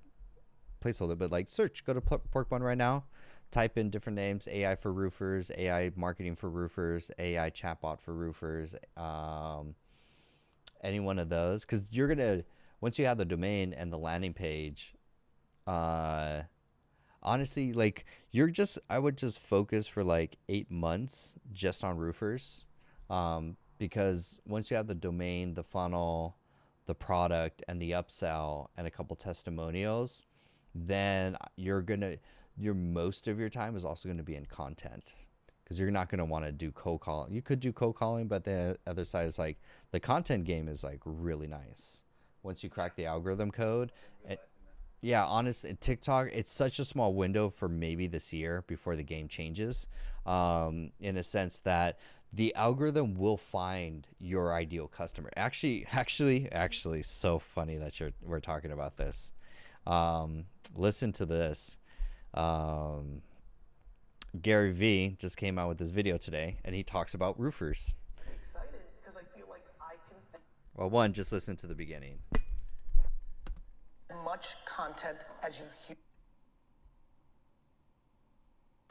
placeholder, but like search, go to Pork Bun right now. Type in different names, AI for roofers, AI marketing for roofers, AI chatbot for roofers, any one of those. Because you're going to, once you have the domain and the landing page, honestly, like I would just focus for like 8 months just on roofers. Because once you have the domain, the funnel, the product, and the upsell, and a couple testimonials, then your most of your time is also going to be in content, because you're not going to want to do cold calling. You could do cold calling, but the other side is like the content game is like really nice once you crack the algorithm code. Yeah, honestly, TikTok, it's such a small window for maybe this year before the game changes, in a sense that the algorithm will find your ideal customer. Actually, so funny that we're talking about this. Listen to this. Gary Vee just came out with this video today, and he talks about roofers. Excited because I feel like I can Well, one, just listen to the beginning. as much content as you.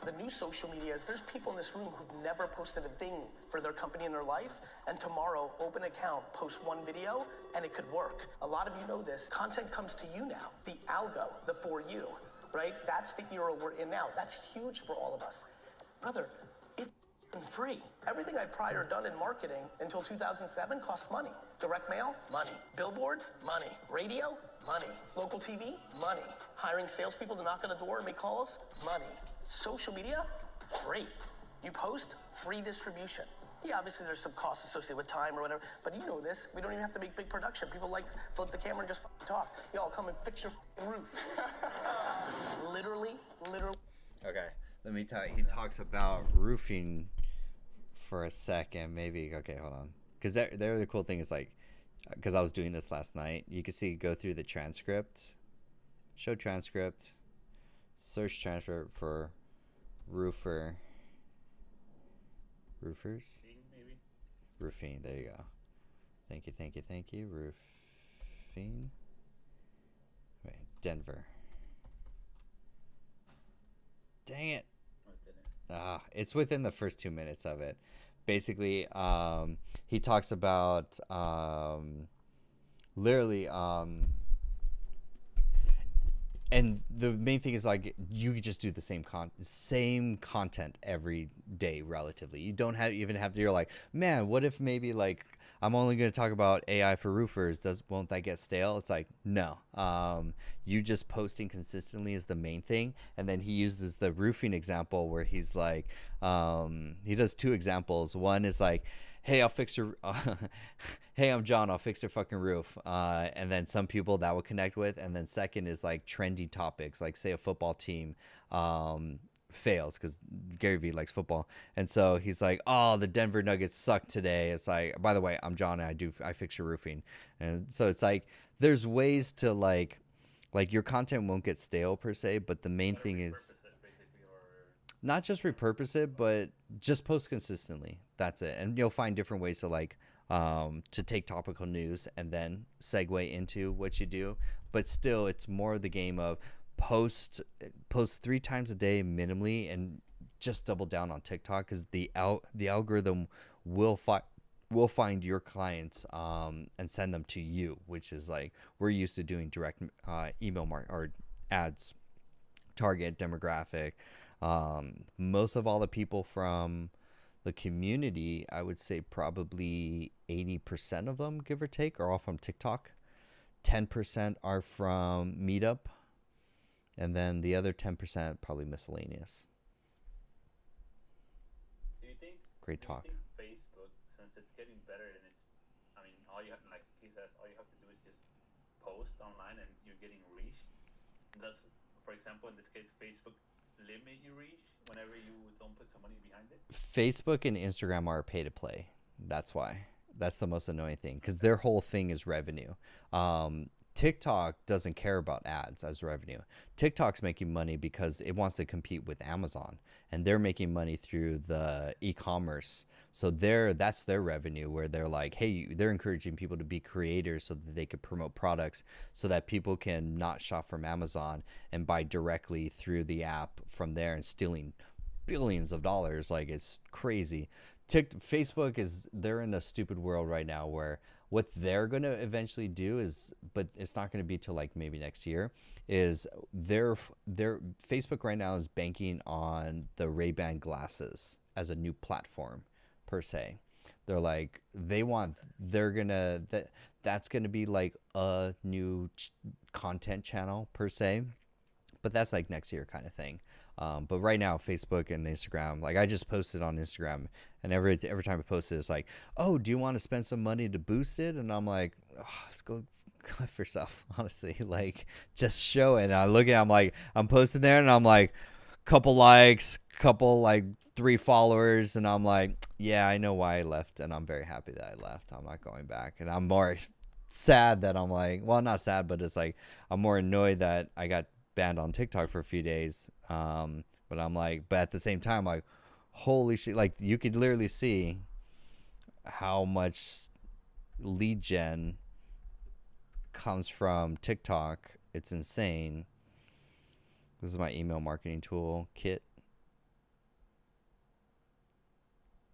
The new social media is there's people in this room who've never posted a thing for their company in their life, and tomorrow open an account, post one video, and it could work. A lot of you know this. Content comes to you now. The algo, the for you, right? That's the era we're in now. That's huge for all of us. Brother, it's free. Everything I prior done in marketing until 2007 cost money. Direct mail, money. Billboards, money. Radio, money. Local TV, money. Hiring salespeople to knock on a door and make calls, money. Social media, free. You post, free distribution. Yeah, obviously there's some costs associated with time or whatever, but you know this. We don't even have to make big production. People like flip the camera and just talk. Y'all come and fix your roof. Literally. Okay, let me tell you. He talks about roofing for a second, maybe. Okay, hold on. Because there, the cool thing is like, because I was doing this last night, you can see go through the transcript, show transcript, search transcript for roofers, Maybe. roofing. There you go. Thank you. Roofing. Wait, Denver. Dang it. What did it? It's within the first 2 minutes of it. Basically, he talks about literally, and the main thing is like you could just do the same content every day relatively. You don't even have to. You're like, man, what if maybe like I'm only going to talk about AI for roofers? Won't that get stale? It's like no. You just posting consistently is the main thing. And then he uses the roofing example where he's like, he does two examples. One is like, hey, I'll fix your, hey, I'm John, I'll fix your fucking roof. And then some people that will connect with. And then second is like trendy topics, like say a football team fails because Gary Vee likes football. And so he's like, oh, the Denver Nuggets suck today. It's like, by the way, I'm John and I fix your roofing. And so it's like, there's ways to like your content won't get stale per se, but the main thing is not just repurpose it, but just post consistently. That's it. And you'll find different ways to like to take topical news and then segue into what you do. But still, it's more the game of post 3 times a day minimally, and just double down on TikTok because the algorithm will find your clients and send them to you, which is like we're used to doing direct email or ads, target demographic. Most of all the people from the community, I would say probably 80% of them, give or take, are all from TikTok. 10% are from Meetup. And then the other 10% probably miscellaneous. Do you think? Great talk. Do you think Facebook, since it's getting better and it's, I mean, all you have, like he says, all you have to do is just post online and you're getting reach. Does, for example, in this case, Facebook limit your reach whenever you don't put some money behind it? Facebook and Instagram are pay to play. That's why. That's the most annoying thing because their whole thing is revenue. TikTok doesn't care about ads as revenue. TikTok's making money because it wants to compete with Amazon, and they're making money through the e-commerce. So that's their revenue, where they're like, hey, they're encouraging people to be creators so that they could promote products so that people can not shop from Amazon and buy directly through the app from there and stealing billions of dollars. Like, it's crazy. Facebook they're in a stupid world right now where what they're going to eventually do is, but it's not going to be till like maybe next year, is their Facebook right now is banking on the Ray-Ban glasses as a new platform per se. They're like, that's going to be like a new content channel per se, but that's like next year kind of thing. But right now, Facebook and Instagram, like I just posted on Instagram, and every time I post it, it's like, oh, do you want to spend some money to boost it? And I'm like, oh, let's go for yourself, honestly. Like, just show it. And I look at it, I'm like, I'm posting there, and I'm like, couple likes, couple like 3 followers, and I'm like, yeah, I know why I left, and I'm very happy that I left. I'm not going back, and I'm more sad that I'm like, well, not sad, but it's like I'm more annoyed that I got banned on TikTok for a few days. But I'm like, but at the same time, like, holy shit, like you could literally see how much lead gen comes from TikTok. It's insane. This is my email marketing tool kit.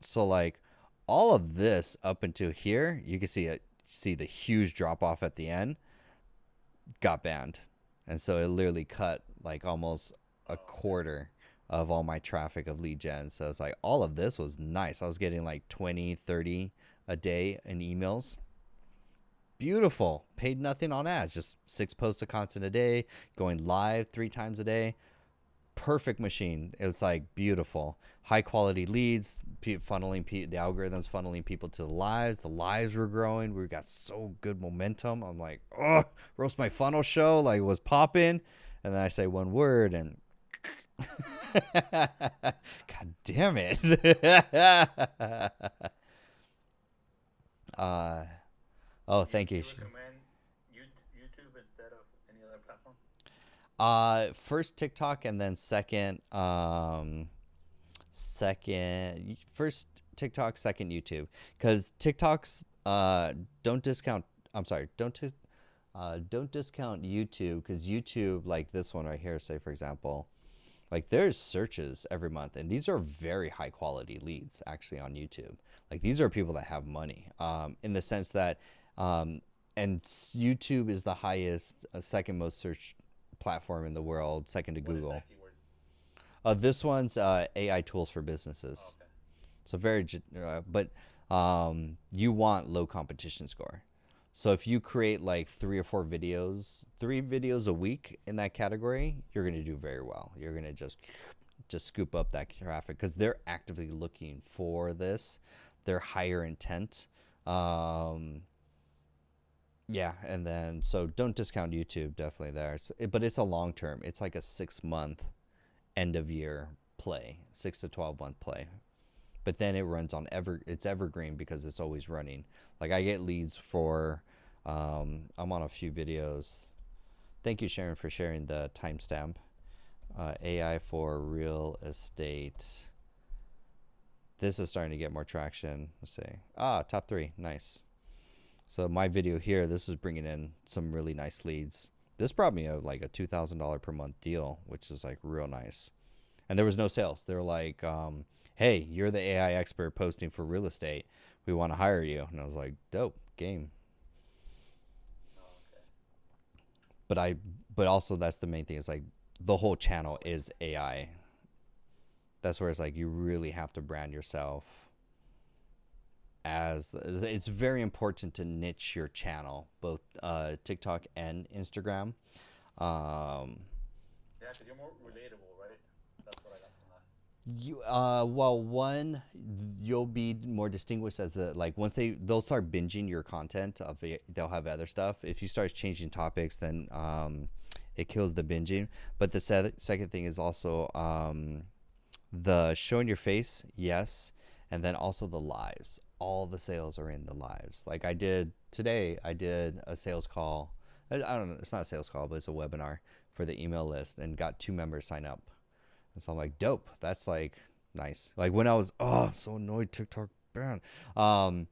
So like all of this up until here, you can see the huge drop off at the end got banned. And so it literally cut like almost a quarter of all my traffic of lead gen. So it's like all of this was nice. I was getting like 20, 30 a day in emails. Beautiful. Paid nothing on ads, just 6 posts of content a day, going live 3 times a day. Perfect machine. It was like beautiful. High quality leads, funneling the algorithms funneling people to the lives. The lives were growing. We got so good momentum. I'm like, oh, roast my funnel show like was popping. And then I say one word and God damn it. Oh, thank you. Do you recommend YouTube instead of any other platform? First TikTok and then first TikTok, second YouTube, because TikToks don't discount. I'm sorry, don't discount YouTube, because YouTube, like this one right here, say for example, like there's searches every month, and these are very high quality leads actually on YouTube. Like these are people that have money, in the sense that, and YouTube is the highest, second most searched platform in the world, second to Google. What is that keyword? This one's AI tools for businesses. Oh, okay. So very, but you want low competition score. So if you create like 3 or 4 videos, 3 videos a week in that category, you're going to do very well. You're going to just scoop up that traffic, because they're actively looking for this. They're higher intent. Yeah, and then so don't discount YouTube, definitely there. But it's a long term. It's like a 6-month end of year play, 6 to 12-month play. But then it runs on it's evergreen, because it's always running. Like I get leads for, I'm on a few videos. Thank you, Sharon, for sharing the timestamp. AI for real estate. This is starting to get more traction. Let's see. Top 3, nice. So my video here, this is bringing in some really nice leads. This brought me like a $2,000 per month deal, which is like real nice. And there was no sales. They were like, hey, you're the AI expert posting for real estate. We want to hire you. And I was like, dope, game. Oh, okay. But also that's the main thing, is like the whole channel is AI. That's where it's like you really have to brand yourself as, it's very important to niche your channel, both TikTok and Instagram. Yeah, because you're more relatable, right? That's what I got from that. You well, one, you'll be more distinguished as the, like once they'll start binging your content of it, they'll have other stuff. If you start changing topics, then it kills the binging. But the second thing is also the showing your face, yes, and then also the lives. All the sales are in the lives. Like I did today, I did a sales call. I don't know, it's not a sales call, but it's a webinar for the email list, and got 2 members sign up. And so I'm like, dope. That's like nice. Like when I was, I'm so annoyed TikTok ban. I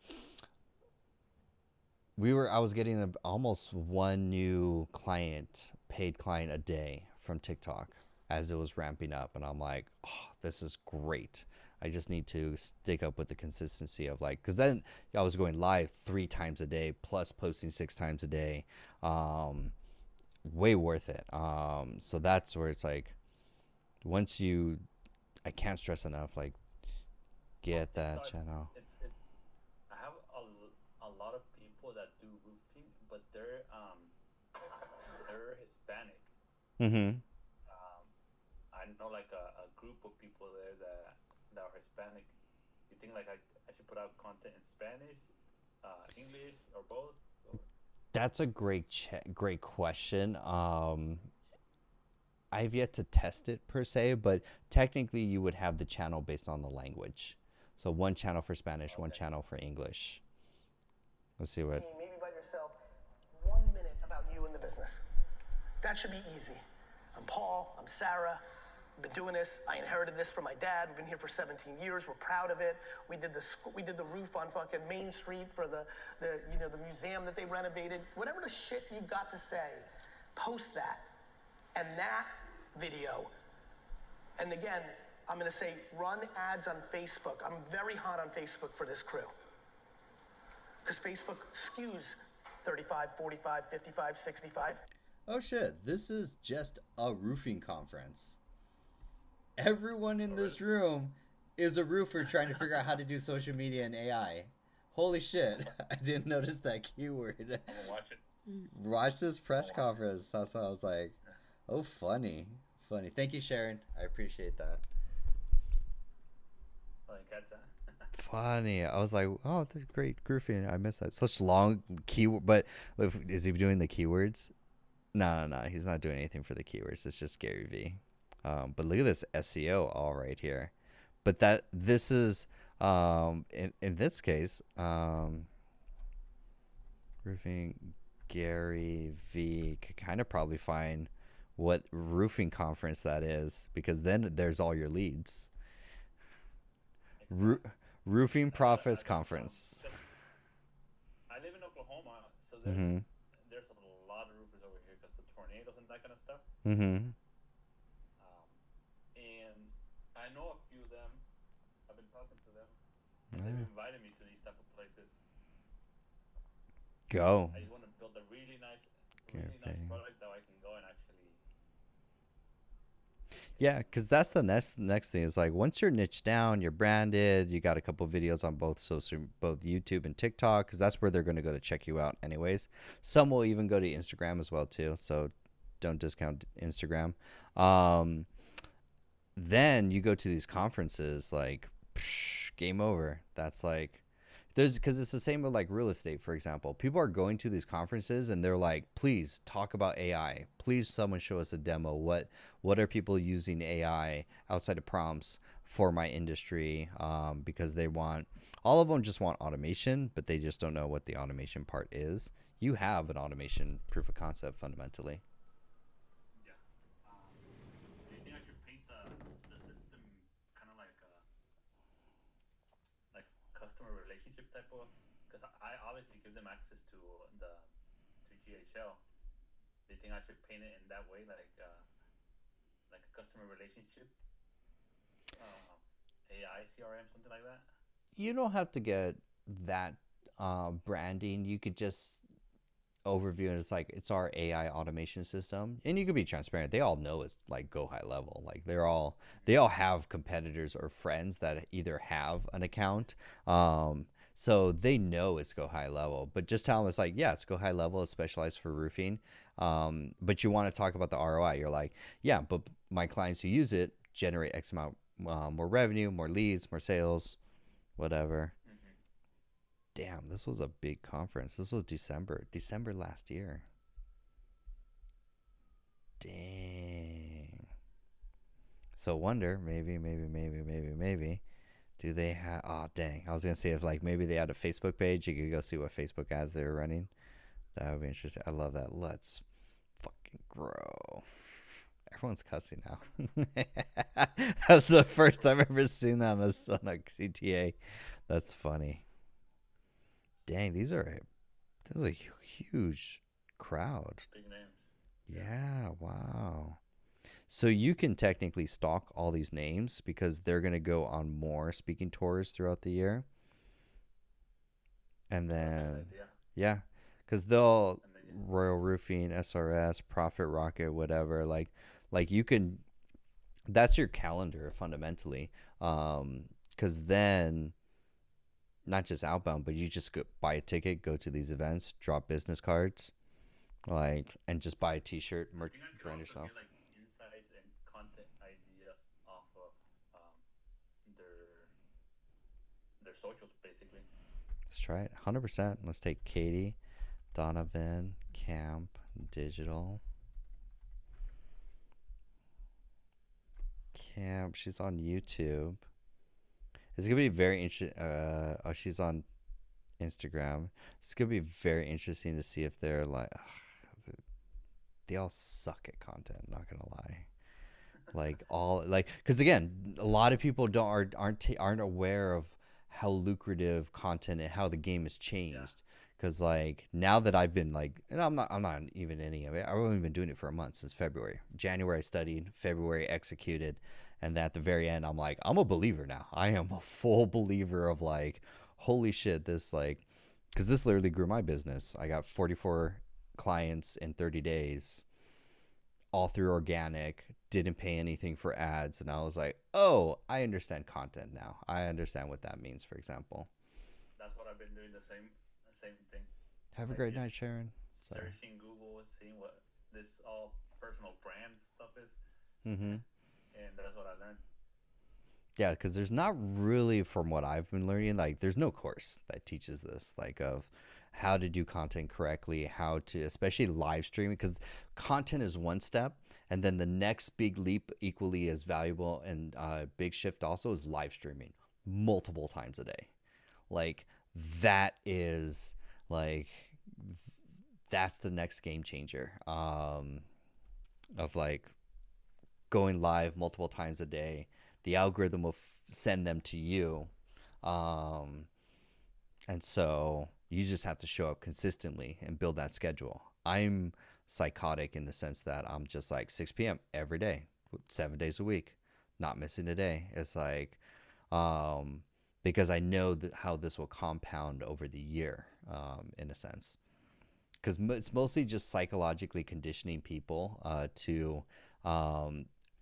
was getting almost 1 new client, paid client a day from TikTok as it was ramping up. And I'm like, oh, this is great. I just need to stick up with the consistency of like, because then I was going live 3 times a day plus posting 6 times a day. Way worth it. So that's where it's like, once you, I can't stress enough, like get that channel. I have a lot of people that do roofing, but they're Hispanic. Mm-hmm. I know like a group of people there that are Hispanic. You think like I should put out content in Spanish, English, or both? Or? That's a great question. I've yet to test it per se, but technically you would have the channel based on the language. So one channel for Spanish, one channel for English. Let's see what. Maybe by yourself, 1 minute about you and the business. That should be easy. I'm Paul, I'm Sarah. I've been doing this. I inherited this from my dad. We've been here for 17 years. We're proud of it. We did the roof on fucking Main Street for the museum that they renovated. Whatever the shit you got to say, post that. And that video, and again, I'm gonna say run ads on Facebook. I'm very hot on Facebook for this crew. Because Facebook skews 35, 45, 55, 65. Oh shit, this is just a roofing conference. Everyone in this room is a roofer trying to figure out how to do social media and AI. Holy shit, I didn't notice that keyword. I'm gonna watch it. Watch this press conference. That's what I was like, oh, funny. Funny. Thank you, Sharon. I appreciate that. I didn't catch that. Funny. I was like, oh, that's great roofing. I missed that. Such long keyword. But is he doing the keywords? No. He's not doing anything for the keywords. It's just Gary V. But look at this SEO all right here. But this is in this case roofing Gary V. Could kind of probably find what roofing conference that is, because then there's all your leads. Roofing Profits Conference. I live in Oklahoma, so there's a lot of roofers over here because the tornadoes and that kind of stuff. Mm-hmm. And I know a few of them. I've been talking to them. They've invited me to these type of places. Go. I just want to build a really nice product that I can go and actually. Yeah, because that's the next thing is like once you're niched down, you're branded, you got a couple videos on both YouTube and TikTok, because that's where they're going to go to check you out anyways. Some will even go to Instagram as well too, so don't discount Instagram. Then you go to these conferences, like game over. That's like because it's the same with like real estate, for example. People are going to these conferences and they're like, please talk about AI. Please, someone show us a demo. What are people using AI outside of prompts for my industry? Because all of them just want automation, but they just don't know what the automation part is. You have an automation proof of concept fundamentally. Yeah. Do you think I should paint the system kind of like customer relationship type of? Because I obviously give them access to GHL. Do you think I should paint it in that way, like a customer relationship, AI CRM, something like that? You don't have to get that branding. You could just overview it. It's like it's our AI automation system, and you could be transparent. They all know it's like go high level. Like they all have competitors or friends that either have an account, so they know it's go high level. But just tell them it's like, yeah, it's go high level. It's specialized for roofing. But you want to talk about the ROI. You're like, yeah, but my clients who use it generate X amount more revenue, more leads, more sales, whatever. Damn, this was a big conference. This was December last year. Dang. So wonder, maybe. Do they have, oh dang. I was going to say if like maybe they had a Facebook page, you could go see what Facebook ads they were running. That would be interesting. I love that. Let's fucking grow. Everyone's cussing now. That's the first I've ever seen that on a CTA. That's funny. Dang, this is a huge crowd. Big names. Yeah, wow. So you can technically stalk all these names because they're going to go on more speaking tours throughout the year. And then, yeah, because Royal Roofing, SRS, Profit Rocket, whatever, like you can, that's your calendar fundamentally. Because then, not just outbound, but you just buy a ticket, go to these events, drop business cards, and just buy a T-shirt, brand yourself. Get, insights and content ideas off of their socials, basically. Let's try it. 100%. Let's take Katie, Donovan, Camp, Digital. Camp. She's on YouTube. It's gonna be very interesting. Oh, she's on Instagram. It's gonna be very interesting to see if they're like, they all suck at content. Not gonna lie. Like all like, because again, a lot of people aren't aware of how lucrative content and how the game has changed. Because like now that I've been like, and I'm not even any of it. I've only been doing it for a month, since February. January I studied, February executed, and then at the very end I'm like, I'm a believer now. I am a full believer of like, holy shit, this like, because this literally grew my business. I got 44 clients in 30 days, all through organic. Didn't pay anything for ads, and I was like, oh, I understand content now. I understand what that means. For example, That's what I've been doing, the same thing. have a Like great night, just Sharon. Sorry. Searching Google, seeing what this all personal brand stuff is, Mm-hmm. and that's what I learned. Yeah, because there's not really, from what I've been learning, like there's no course that teaches this, like of how to do content correctly, how to, especially live streaming, because content is one step, and then the next big leap, equally as valuable and big shift also, is live streaming multiple times a day. Like that is like that's the next game changer. Of like going live multiple times a day. The algorithm will send them to you. And so you just have to show up consistently and build that schedule. I'm psychotic in the sense that I'm just like 6 p.m. every day, 7 days a week, not missing a day. It's like, because I know how this will compound over the year, in a sense. Because it's mostly just psychologically conditioning people to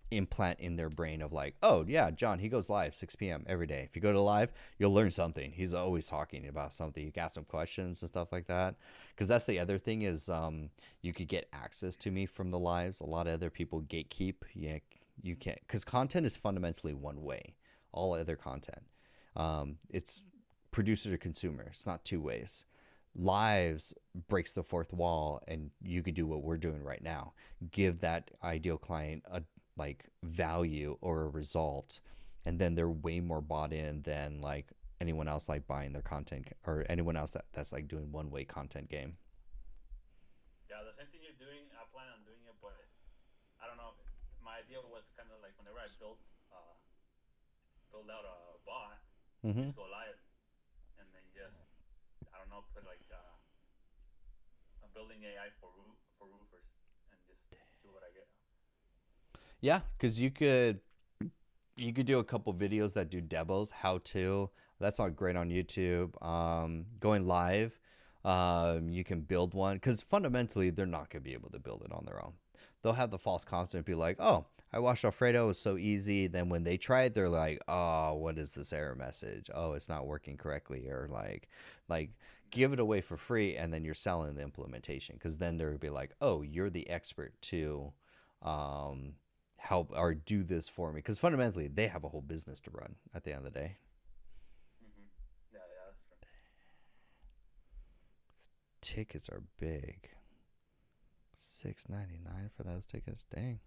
implant in their brain of like, oh yeah, John, he goes live 6 p.m. every day. If you go to live, you'll learn something. He's always talking about something. You can ask him questions and stuff like that. Because that's the other thing is, you could get access to me from the lives. A lot of other people gatekeep. Yeah, you can't, because content is fundamentally one way. All other content, it's producer to consumer. It's not two ways. Lives breaks the fourth wall, and you could do what we're doing right now. Give that ideal client a like value or a result, and then they're way more bought in than like anyone else like buying their content, or anyone else that's like doing one-way content game. Yeah, the same thing you're doing. I plan on doing it, but I don't know. My idea was kind of like whenever I build out a bot, Mm-hmm. just go live, and then just I don't know, put like a building AI for roofers, and just see what I get. Yeah, because you could do a couple videos that do demos, how to. That's not great on YouTube. Going live, you can build one, because fundamentally they're not gonna be able to build it on their own. They'll have the false confidence, be like, oh, I watched Alfredo, it was so easy. Then when they try it, they're like, oh, what is this error message? Oh, it's not working correctly, or like give it away for free, and then you're selling the implementation, because then they'll be like, oh, you're the expert to help or do this for me, because fundamentally they have a whole business to run at the end of the day. Mm-hmm. Yeah, that's true. Tickets are big. $6.99 for those tickets. Dang.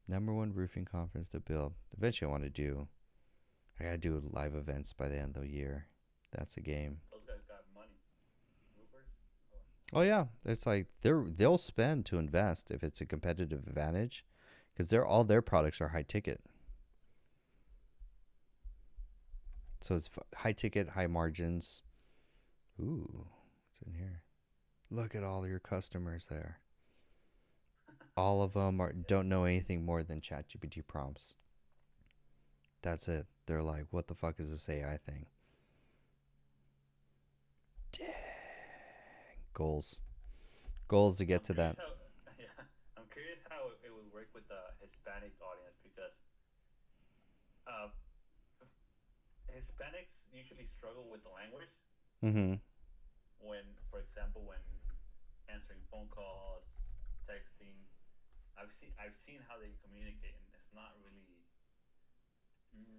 #1 roofing conference to build. Eventually I gotta do live events by the end of the year. That's a game. Those guys got money. Roofers. Oh yeah, it's like they'll spend to invest if it's a competitive advantage, because all their products are high ticket. So it's high ticket, high margins. Ooh, what's in here? Look at all your customers there. All of them don't know anything more than ChatGPT prompts. That's it. They're like, what the fuck is this AI thing? Dang. Goals to get to that. I'm curious how it would work with the Hispanic audience, because Hispanics usually struggle with the language. Mm-hmm. When, for example, when answering phone calls, texting, I've seen how they communicate, and it's not really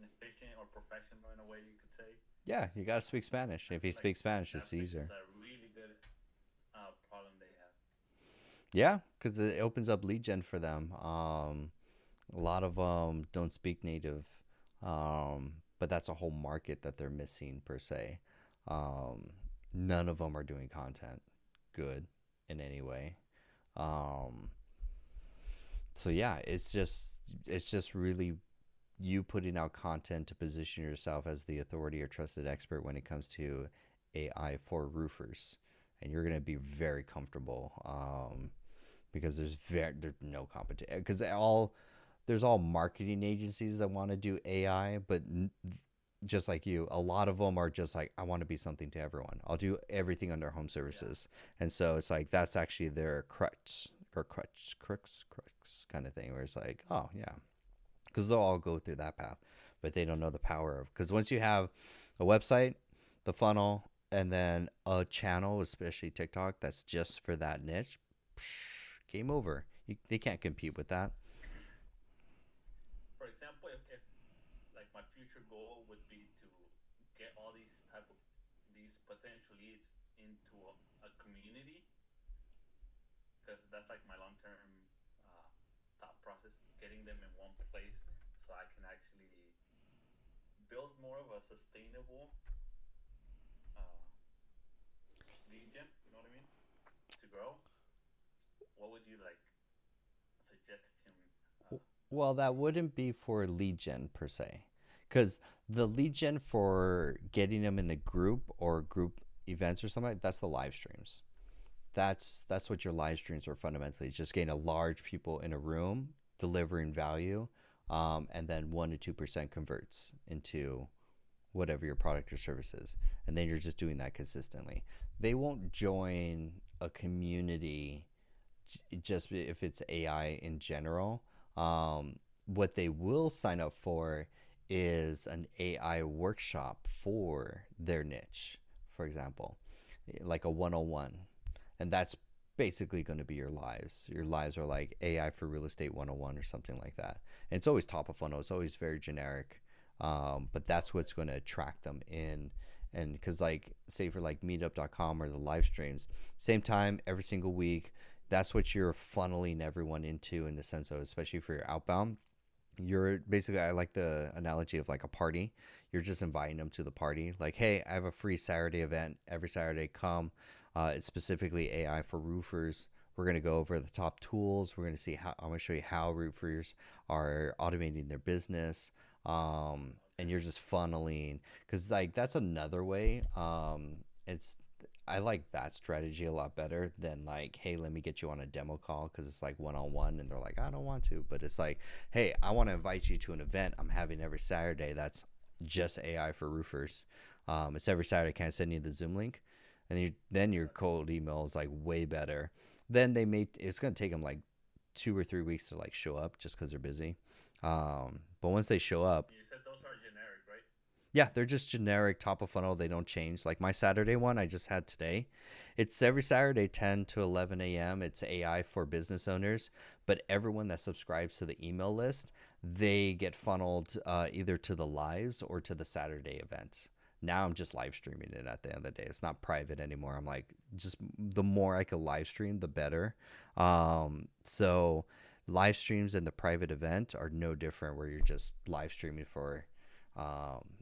efficient or professional in a way, you could say. Yeah, you gotta speak Spanish. If you speak Spanish, it's easier. That's a really good problem they have. Yeah, because it opens up lead gen for them. A lot of them don't speak native, but that's a whole market that they're missing per se. Um, None of them are doing content good in any way. Um, so yeah, it's just really you putting out content to position yourself as the authority or trusted expert when it comes to AI for roofers, and you're gonna be very comfortable because there's no competition because all there's all marketing agencies that want to do AI, but just like you, a lot of them are just like, I want to be something to everyone. I'll do everything under home services. And so it's like, that's actually their crux kind of thing where it's like, oh, yeah. Because they'll all go through that path, but they don't know the power of, because once you have a website, the funnel, and then a channel, especially TikTok, that's just for that niche, game over. They can't compete with that. For example, if like my future goal would be to get all these type of these potential leads into a community, because that's like my long term uh, thought process, getting them in one place so I can actually build more of a sustainable uh, lead gen. You know what I mean? To grow. What would you like suggestion? Well, that wouldn't be for lead gen per se, because the lead gen for getting them in the group or group events or something, that's the live streams. That's what your live streams are fundamentally. It's just getting a large people in a room delivering value, and then 1 to 2% converts into whatever your product or service is, and then you're just doing that consistently. They won't join a community just if it's AI in general. What they will sign up for is an AI workshop for their niche, for example, like a 101. And that's basically going to be your lives. Your lives are like AI for real estate 101 or something like that. And it's always top of funnel, it's always very generic. But that's what's going to attract them in. And because, like, say for like meetup.com or the live streams, same time every single week, that's what you're funneling everyone into, in the sense of, especially for your outbound, you're basically, I like the analogy of like a party. You're just inviting them to the party, like, hey, I have a free Saturday event every Saturday, come. It's specifically AI for roofers. We're going to go over the top tools. We're going to see how, I'm going to show you how roofers are automating their business. And you're just funneling, because like that's another way. It's I like that strategy a lot better than like, hey, let me get you on a demo call, because it's like one-on-one and they're like, I don't want to. But it's like, hey, I want to invite you to an event I'm having every Saturday that's just AI for roofers. It's every Saturday. Can I send you the Zoom link? And then your cold email is like way better. Then it's going to take them like 2 or 3 weeks to like show up, just because they're busy. But once they show up, You said those are generic, right? yeah, they're just generic top of funnel. They don't change. Like my Saturday one I just had today, it's every Saturday 10 to 11 a.m. It's AI for business owners, but everyone that subscribes to the email list, they get funneled either to the lives or to the Saturday event. Now I'm just live streaming it at the end of the day. It's not private anymore. I'm like, just the more I can live stream, the better. So live streams and the private event are no different, where you're just live streaming for,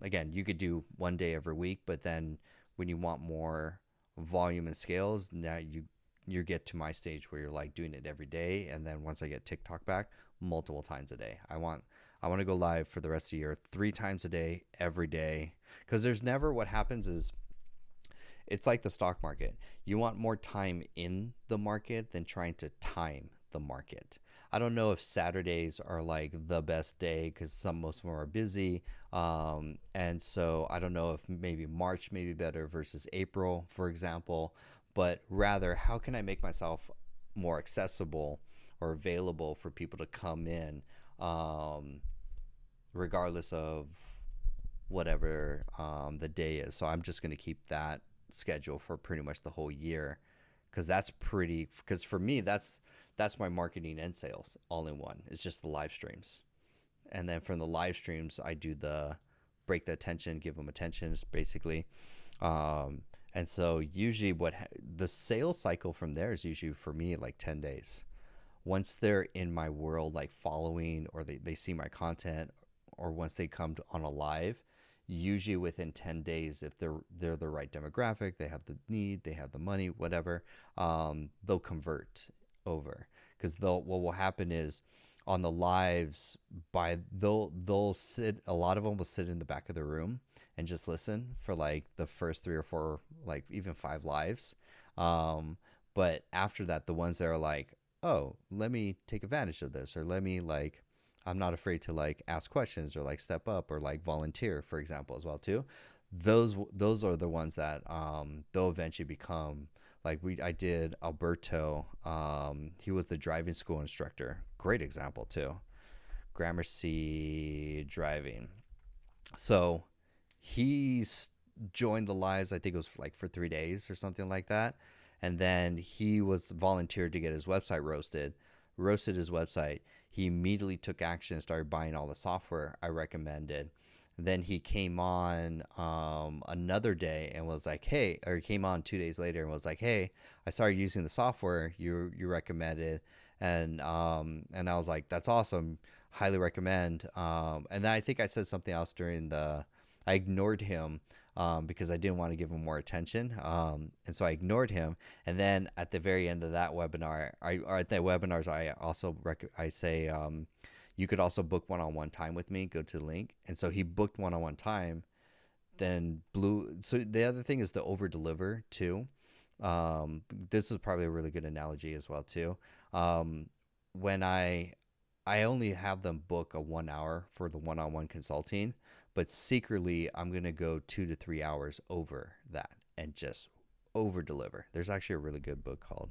again, you could do one day every week, but then when you want more volume and scales, now you get to my stage where you're like doing it every day. And then once I get TikTok back, multiple times a day. I want to go live for the rest of the year, 3 times a day, every day. Because there's never, what happens is, it's like the stock market. You want more time in the market than trying to time the market. I don't know if Saturdays are like the best day, because most of them are busy. And so I don't know if maybe March may be better versus April, for example. But rather, how can I make myself more accessible or available for people to come in, regardless of whatever the day is. So I'm just going to keep that schedule for pretty much the whole year, because for me, that's my marketing and sales all in one. It's just the live streams. And then from the live streams, I do the break the attention, give them attention, basically. And so usually the sales cycle from there is usually for me like 10 days. once they're in my world, like following, or they see my content, or once they come on a live, usually within 10 days, if they're the right demographic, they have the need, they have the money, whatever, they'll convert over. Because what will happen is, on the lives, they'll sit, a lot of them will sit in the back of the room and just listen for like the first 3 or 4, like even 5 lives. But after that, the ones that are like, oh, let me take advantage of this, or let me, like, I'm not afraid to like ask questions, or like step up, or like volunteer, for example, as well too. Those are the ones that they'll eventually become, like, I did Alberto. He was the driving school instructor. Great example too. Gramercy driving. So he's joined the lives, I think it was like for 3 days or something like that. And then he was volunteered to get his website roasted his website. He immediately took action and started buying all the software I recommended. Then he came on another day and was like, hey, or he came on 2 days later and was like, hey, I started using the software you recommended. And I was like, that's awesome. Highly recommend. And then I think I said something else I ignored him because I didn't want to give him more attention. And so I ignored him. And then at the very end of that webinar, at the webinars, I also I say, you could also book one-on-one time with me. Go to the link. And so he booked one-on-one time. Then so the other thing is to over deliver too. This is probably a really good analogy as well too. When I only have them book a 1 hour for the one-on-one consulting, but secretly I'm going to go 2 to 3 hours over that and just over deliver. There's actually a really good book called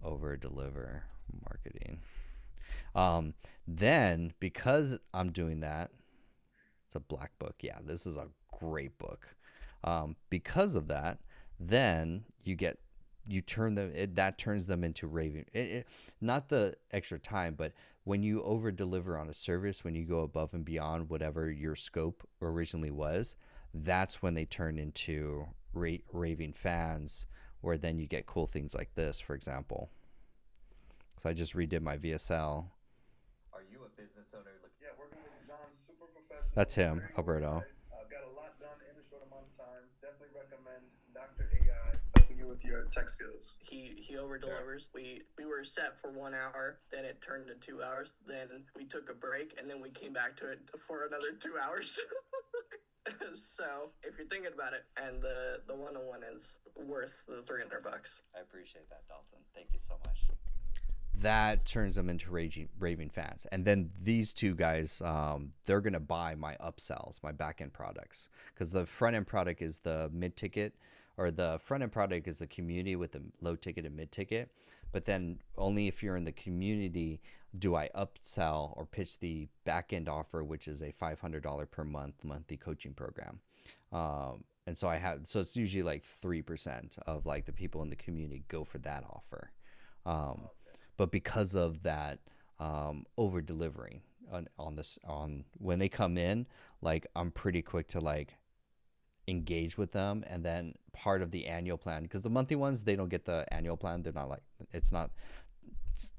Over Deliver Marketing. Then because I'm doing that, it's a black book. Yeah, this is a great book. Because of that, then that turns them into raving. Not the extra time, but when you over deliver on a service, when you go above and beyond whatever your scope originally was, that's when they turn into raving fans, where then you get cool things like this, for example. So I just redid my VSL. Are you a business owner? Yeah, working with John, super professional. That's him, very Alberto. organized. Got a lot done in a short amount of time. Definitely recommend Dr. AI helping you with your tech skills. He over delivers. We were set for 1 hour, then it turned to 2 hours. Then we took a break, and then we came back to it for another 2 hours. So if you're thinking about it, and the one-on-one is worth the $300. I appreciate that, Dalton. Thank you so much. That turns them into raving fans. And then these two guys, they're going to buy my upsells, my back-end products. Because the front-end product is the mid-ticket, or the front-end product is the community with the low-ticket and mid-ticket. But then only if you're in the community do I upsell or pitch the back-end offer, which is a $500 per monthly coaching program. And so so it's usually like 3% of like the people in the community go for that offer. But because of that over delivering on when they come in, like I'm pretty quick to like engage with them. And then part of the annual plan, because the monthly ones, they don't get the annual plan. They're not like,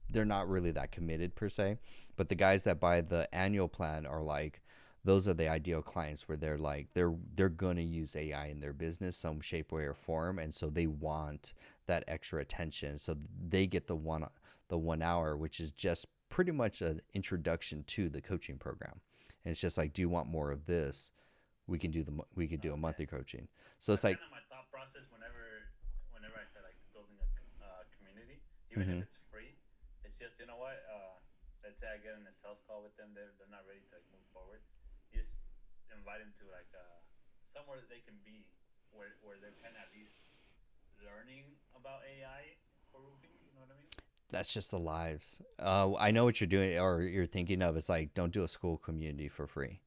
they're not really that committed per se. But the guys that buy the annual plan are like, those are the ideal clients, where they're like, they're going to use AI in their business some shape, way, or form. And so they want that extra attention. So they get the 1 hour, which is just pretty much an introduction to the coaching program. And it's just like, do you want more of this? We could do a monthly coaching. So it's like, kind of my thought process whenever I say like building a community, even if it's free, it's just, you know what, let's say I get in a sales call with them, they're not ready to like move forward. You just invite them to like somewhere that they can be, where they're kind of at least learning about AI for roofing. You know what I mean? that's just the lives. I know what you're doing, or you're thinking of. It's like, don't do a school community for free.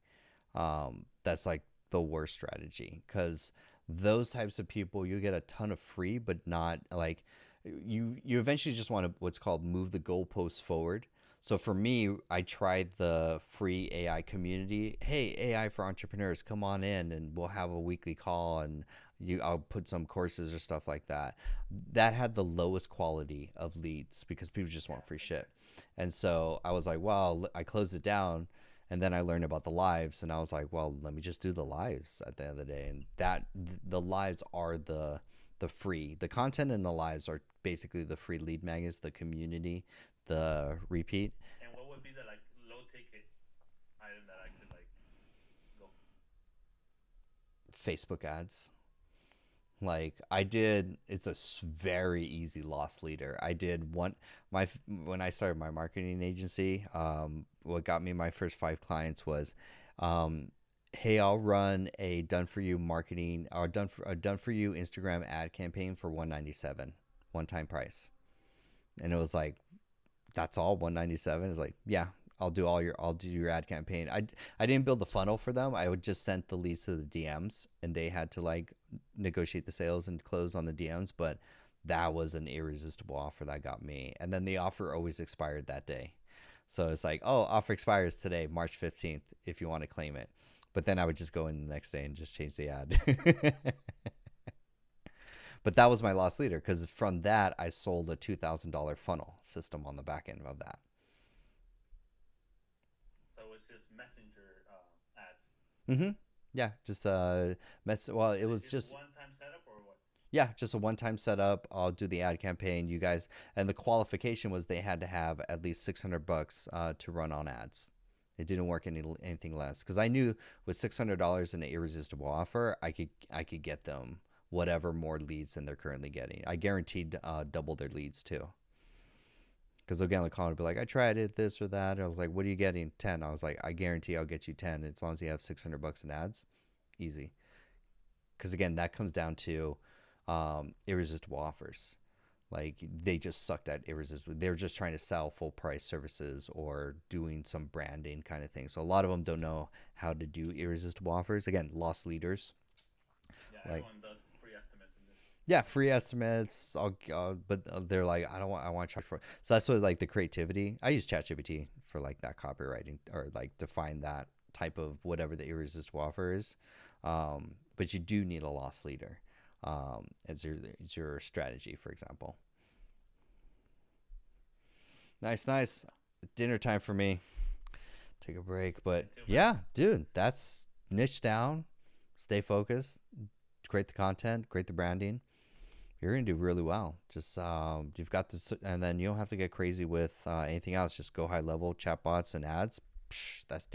That's like the worst strategy, because those types of people, you get a ton of free, but not like you eventually just want to what's called move the goalposts forward. So for me, I tried the free AI community. Hey, AI for entrepreneurs, come on in and we'll have a weekly call and I'll put some courses or stuff like that. That had the lowest quality of leads because people just want free shit. And so I was like, well, I closed it down, and then I learned about the lives, and I was like, well, let me just do the lives at the end of the day. And the lives are the free, the content in the lives are basically the free lead magnets, the community, the repeat. And what would be the like low ticket item that I could like go? Facebook ads. Like I did, it's a very easy loss leader. I did when I started my marketing agency, what got me my first 5 clients was, hey, I'll run a done for you marketing or done for you Instagram ad campaign for $197, one-time price. And it was like, that's all, $197. It's like, yeah, I'll do your ad campaign. I didn't build the funnel for them. I would just send the leads to the DMs, and they had to like negotiate the sales and close on the DMs. But that was an irresistible offer that got me. And then the offer always expired that day. So it's like, oh, offer expires today, March 15th, if you want to claim it. But then I would just go in the next day and just change the ad. But that was my loss leader, because from that, I sold a $2,000 funnel system on the back end of that. So it's just messenger ads. Mm-hmm. Yeah, just well, it was just one-time setup or what? yeah, just a one-time setup. I'll do the ad campaign. You guys, and the qualification was they had to have at least $600 to run on ads. It didn't work anything less, because I knew with $600 in an irresistible offer, I could get them whatever more leads than they're currently getting. I guaranteed double their leads too. Because they'll get on the call and be like, I tried it, this or that. I was like, what are you getting? 10. I was like, I guarantee I'll get you 10 as long as you have $600 in ads. Easy. Because again, that comes down to irresistible offers. Like they just sucked at irresistible. They're just trying to sell full price services or doing some branding kind of thing. So a lot of them don't know how to do irresistible offers. Again, lost leaders. Yeah, everyone does free estimates in this. Yeah, free estimates. But they're like, I want to charge for it. So that's what like the creativity. I use ChatGPT for like that copywriting or like define that type of whatever the irresistible offer is. But you do need a loss leader as your strategy, for example. Nice. Dinner time for me. Take a break. But yeah, dude, that's niche down. Stay focused. Create the content. Create the branding. You're gonna do really well. Just you've got this, and then you don't have to get crazy with anything else. Just go high level, chatbots and ads. That's